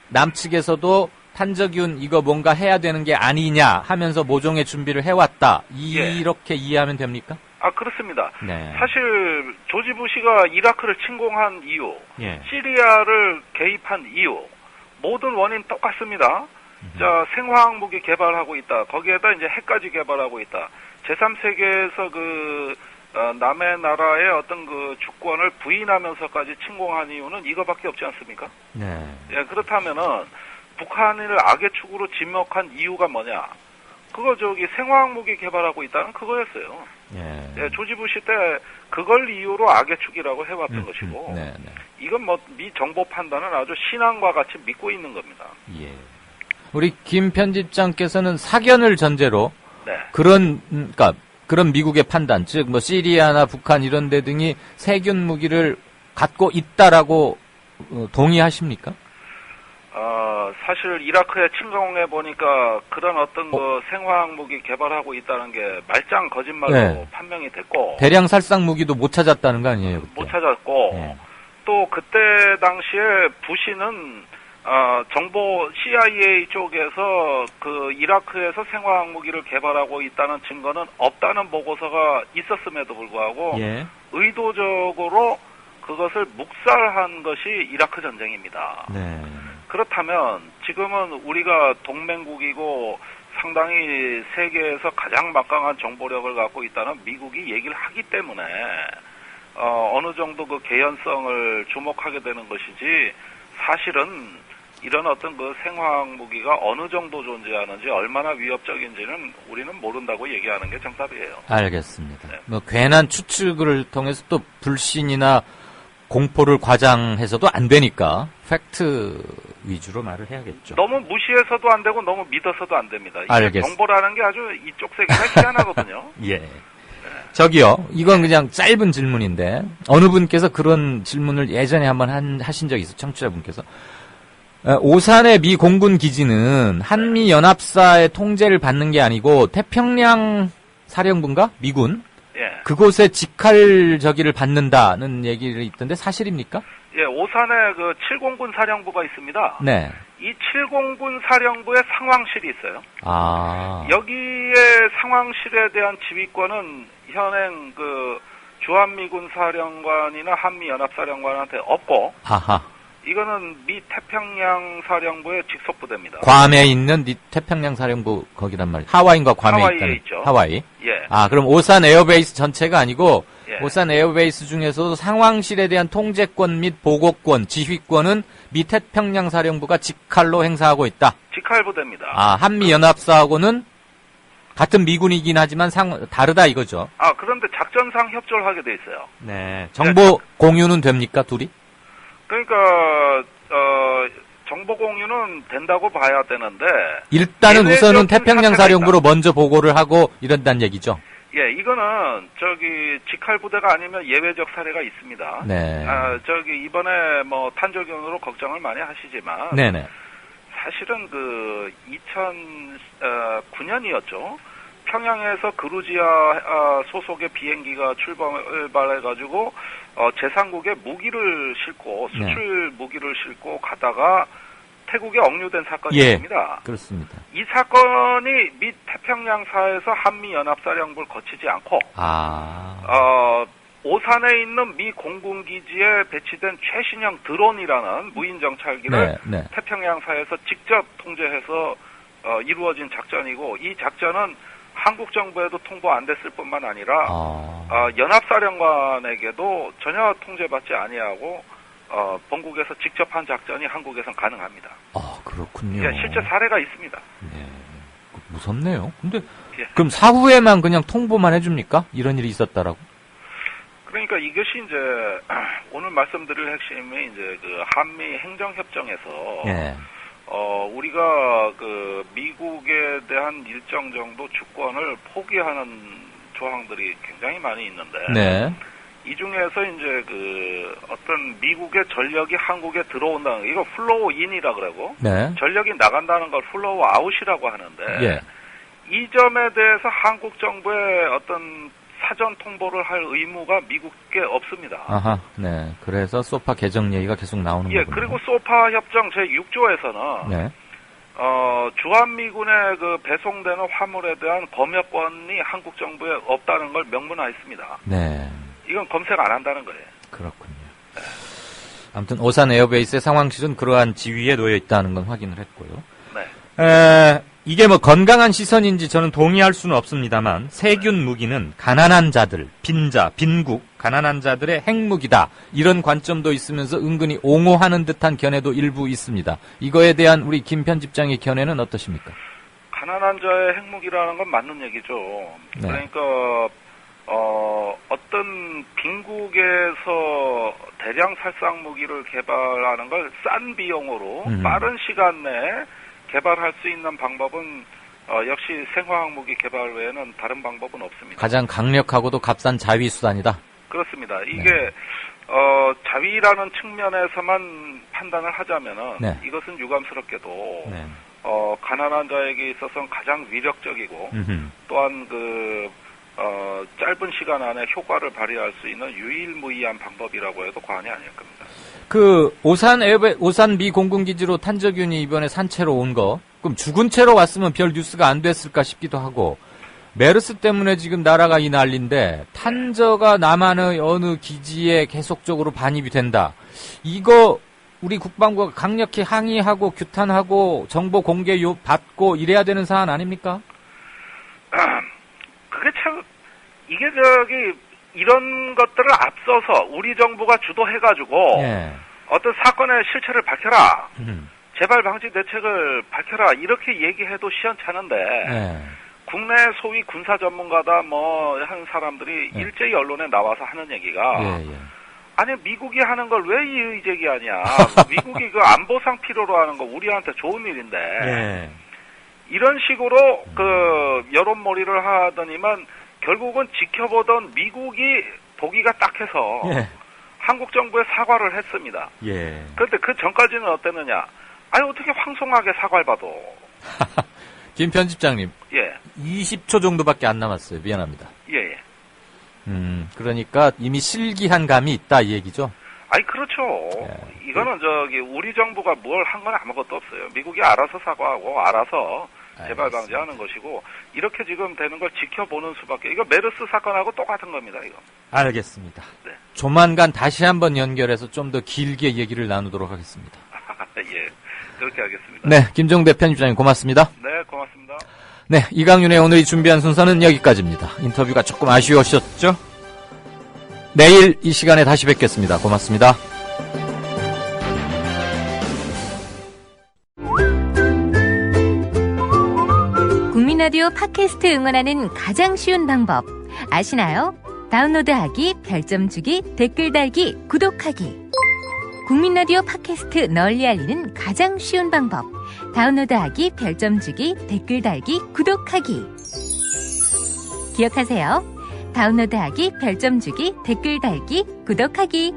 남측에서도 탄저균 이거 뭔가 해야 되는 게 아니냐 하면서 모종의 준비를 해왔다. 이렇게 이해하면 됩니까? 아, 그렇습니다. 네. 사실 조지 부시가 이라크를 침공한 이유, 예. 시리아를 개입한 이유, 모든 원인 똑같습니다. 자, 생화학 무기 개발하고 있다. 거기에다 이제 핵까지 개발하고 있다. 제3세계에서 그 남의 나라의 어떤 그 주권을 부인하면서까지 침공한 이유는 이거밖에 없지 않습니까? 네. 예, 그렇다면은 북한을 악의 축으로 지목한 이유가 뭐냐? 그거 저기 생화학 무기 개발하고 있다는 그거였어요. 예, 조지 부시 때 그걸 이유로 악의 축이라고 해왔던 것이고, 이건 뭐 미 정보 판단은 아주 신앙과 같이 믿고 있는 겁니다. 예. 우리 김 편집장께서는 사견을 전제로 그러니까 그런 미국의 판단, 즉 뭐 시리아나 북한 이런 데 등이 세균 무기를 갖고 있다라고 동의하십니까? 사실 이라크에 침공해 보니까 그런 어떤 그 생화학 무기 개발하고 있다는 게 말짱 거짓말로 판명이 됐고, 대량 살상 무기도 못 찾았다는 거 아니에요? 그때? 못 찾았고, 또 그때 당시에 부시는 정보 CIA 쪽에서 그 이라크에서 생화학 무기를 개발하고 있다는 증거는 없다는 보고서가 있었음에도 불구하고 의도적으로 그것을 묵살한 것이 이라크 전쟁입니다. 그렇다면 지금은 우리가 동맹국이고 상당히 세계에서 가장 막강한 정보력을 갖고 있다는 미국이 얘기를 하기 때문에 어느 정도 그 개연성을 주목하게 되는 것이지 사실은 이런 어떤 그 생화학 무기가 어느 정도 존재하는지 얼마나 위협적인지는 우리는 모른다고 얘기하는 게 정답이에요. 알겠습니다. 네. 뭐 괜한 추측을 통해서 또 불신이나 공포를 과장해서도 안 되니까 팩트 위주로 말을 해야겠죠. 너무 무시해서도 안 되고 너무 믿어서도 안 됩니다. 이게 알겠습니다. 정보라는 게 아주 이쪽 세계가 희한하거든요. 예. 저기요, 이건 그냥 짧은 질문인데 어느 분께서 그런 질문을 예전에 한번 하신 적이 있어요. 청취자분께서. 오산의 미 공군 기지는 한미 연합사의 통제를 받는 게 아니고 태평양 사령부인가? 미군? 예. 그곳에 직할저기를 받는다는 얘기를 있던데 사실입니까? 예, 오산에 그 7공군 사령부가 있습니다. 네. 이 7공군 사령부에 상황실이 있어요. 아. 여기에 상황실에 대한 지휘권은 현행 그 주한미군 사령관이나 한미연합사령관한테 없고, 하하. 이거는 미 태평양 사령부의 직속 부대입니다. 괌에 있는 태평양 사령부 거기란 말이에요. 하와이인가 괌에 하와이에 있다는. 있죠. 하와이. 예. 아, 그럼 오산 에어베이스 전체가 아니고 예. 오산 에어베이스 중에서도 상황실에 대한 통제권 및 보고권, 지휘권은 미 태평양 사령부가 직할로 행사하고 있다. 직할 부대입니다. 아, 한미 연합사하고는 같은 미군이긴 하지만 다르다 이거죠. 아, 그런데 작전상 협조를 하게 돼 있어요. 네. 정보 공유는 됩니까, 둘이? 그러니까 정보 공유는 된다고 봐야 되는데 일단은 우선은 태평양 사령부로 먼저 보고를 하고 이런다는 얘기죠. 예, 이거는 저기 직할 부대가 아니면 예외적 사례가 있습니다. 네. 저기 이번에 뭐 탄저균으로 걱정을 많이 하시지만 네네. 사실은 그 2009년이었죠. 평양에서 그루지아 소속의 비행기가 출발해가지고 제3국에 무기를 싣고 수출 무기를 싣고 가다가 태국에 억류된 사건이 있습니다. 그렇습니다. 이 사건이 미 태평양사에서 한미연합사령부를 거치지 않고 오산에 있는 미 공군기지에 배치된 최신형 드론이라는 무인 정찰기를 태평양사에서 직접 통제해서 이루어진 작전이고, 이 작전은 한국 정부에도 통보 안 됐을 뿐만 아니라 연합사령관에게도 전혀 통제받지 아니하고 본국에서 직접 한 작전이 한국에선 가능합니다. 아, 그렇군요. 예, 실제 사례가 있습니다. 네. 무섭네요. 근데 그럼 사후에만 그냥 통보만 해줍니까? 이런 일이 있었다라고? 그러니까 이것이 이제 오늘 말씀드릴 핵심이 이제 그 한미 행정협정에서 우리가 그 미국에 대한 일정 정도 주권을 포기하는 조항들이 굉장히 많이 있는데 이 중에서 이제 그 어떤 미국의 전력이 한국에 들어온다는, 이거 플로우 인이라 그러고 전력이 나간다는 걸 플로우 아웃이라고 하는데 이 점에 대해서 한국 정부의 어떤 사전 통보를 할 의무가 미국에 없습니다. 아하, 네. 그래서 소파 개정 얘기가 계속 나오는 거군요. 그리고 소파 협정 제6조에서는 주한미군에 그 배송되는 화물에 대한 검역권이 한국 정부에 없다는 걸 명문화했습니다. 네. 이건 검색 안 한다는 거예요. 그렇군요. 아무튼 오산 에어베이스의 상황실은 그러한 지위에 놓여 있다는 건 확인을 했고요. 이게 뭐 건강한 시선인지 저는 동의할 수는 없습니다만 세균 무기는 가난한 자들, 빈자, 빈국, 가난한 자들의 핵무기다. 이런 관점도 있으면서 은근히 옹호하는 듯한 견해도 일부 있습니다. 이거에 대한 우리 김 편집장의 견해는 어떠십니까? 가난한 자의 핵무기라는 건 맞는 얘기죠. 그러니까 어떤 빈국에서 대량 살상 무기를 개발하는 걸 싼 비용으로 빠른 시간 내에 개발할 수 있는 방법은 역시 생화학 무기 개발 외에는 다른 방법은 없습니다. 가장 강력하고도 값싼 자위 수단이다. 그렇습니다. 이게 자위라는 측면에서만 판단을 하자면은 이것은 유감스럽게도 가난한 자에게 있어서는 가장 위력적이고 또한 그 짧은 시간 안에 효과를 발휘할 수 있는 유일무이한 방법이라고 해도 과언이 아닐 겁니다. 그 오산 미 공군기지로 탄저균이 이번에 산채로 온 거, 그럼 죽은 채로 왔으면 별 뉴스가 안 됐을까 싶기도 하고, 메르스 때문에 지금 나라가 이 난리인데 탄저가 남한의 어느 기지에 계속적으로 반입이 된다. 이거 우리 국방부가 강력히 항의하고 규탄하고 정보 공개 받고 이래야 되는 사안 아닙니까? 그게 참 이게 저기 이런 것들을 앞서서 우리 정부가 주도해가지고 예. 어떤 사건의 실체를 밝혀라. 재발 방지 대책을 밝혀라. 이렇게 얘기해도 시원찮은데 예. 국내 소위 군사 전문가다 뭐 하는 사람들이 일제히 언론에 나와서 하는 얘기가 예, 예. 아니 미국이 하는 걸 왜 이의 제기하냐. 미국이 그 안보상 필요로 하는 거 우리한테 좋은 일인데 예. 이런 식으로 그 여론몰이를 하더니만 결국은 지켜보던 미국이 보기가 딱해서 예. 한국 정부에 사과를 했습니다. 예. 그런데 그 전까지는 어땠느냐. 아니 어떻게 황송하게 사과를 받아. 김 편집장님. 예. 20초 정도밖에 안 남았어요. 미안합니다. 예. 그러니까 이미 실기한 감이 있다 이 얘기죠? 아니 그렇죠. 예. 이거는 저기 우리 정부가 뭘 한 건 아무것도 없어요. 미국이 알아서 사과하고 알아서 재발 방지하는 것이고 이렇게 지금 되는 걸 지켜보는 수밖에. 이거 메르스 사건하고 똑같은 겁니다. 이거. 알겠습니다. 네. 조만간 다시 한번 연결해서 좀 더 길게 얘기를 나누도록 하겠습니다. 예. 그렇게 하겠습니다. 네, 김종대 편집장님 고맙습니다. 네, 고맙습니다. 네, 이강윤의 오늘이 준비한 순서는 여기까지입니다. 인터뷰가 조금 아쉬우셨죠? 내일 이 시간에 다시 뵙겠습니다. 고맙습니다. 국민라디오 팟캐스트 응원하는 가장 쉬운 방법 아시나요? 다운로드하기, 별점 주기, 댓글 달기, 구독하기. 국민라디오 팟캐스트 널리 알리는 가장 쉬운 방법. 다운로드하기, 별점 주기, 댓글 달기, 구독하기. 기억하세요. 다운로드하기, 별점 주기, 댓글 달기, 구독하기.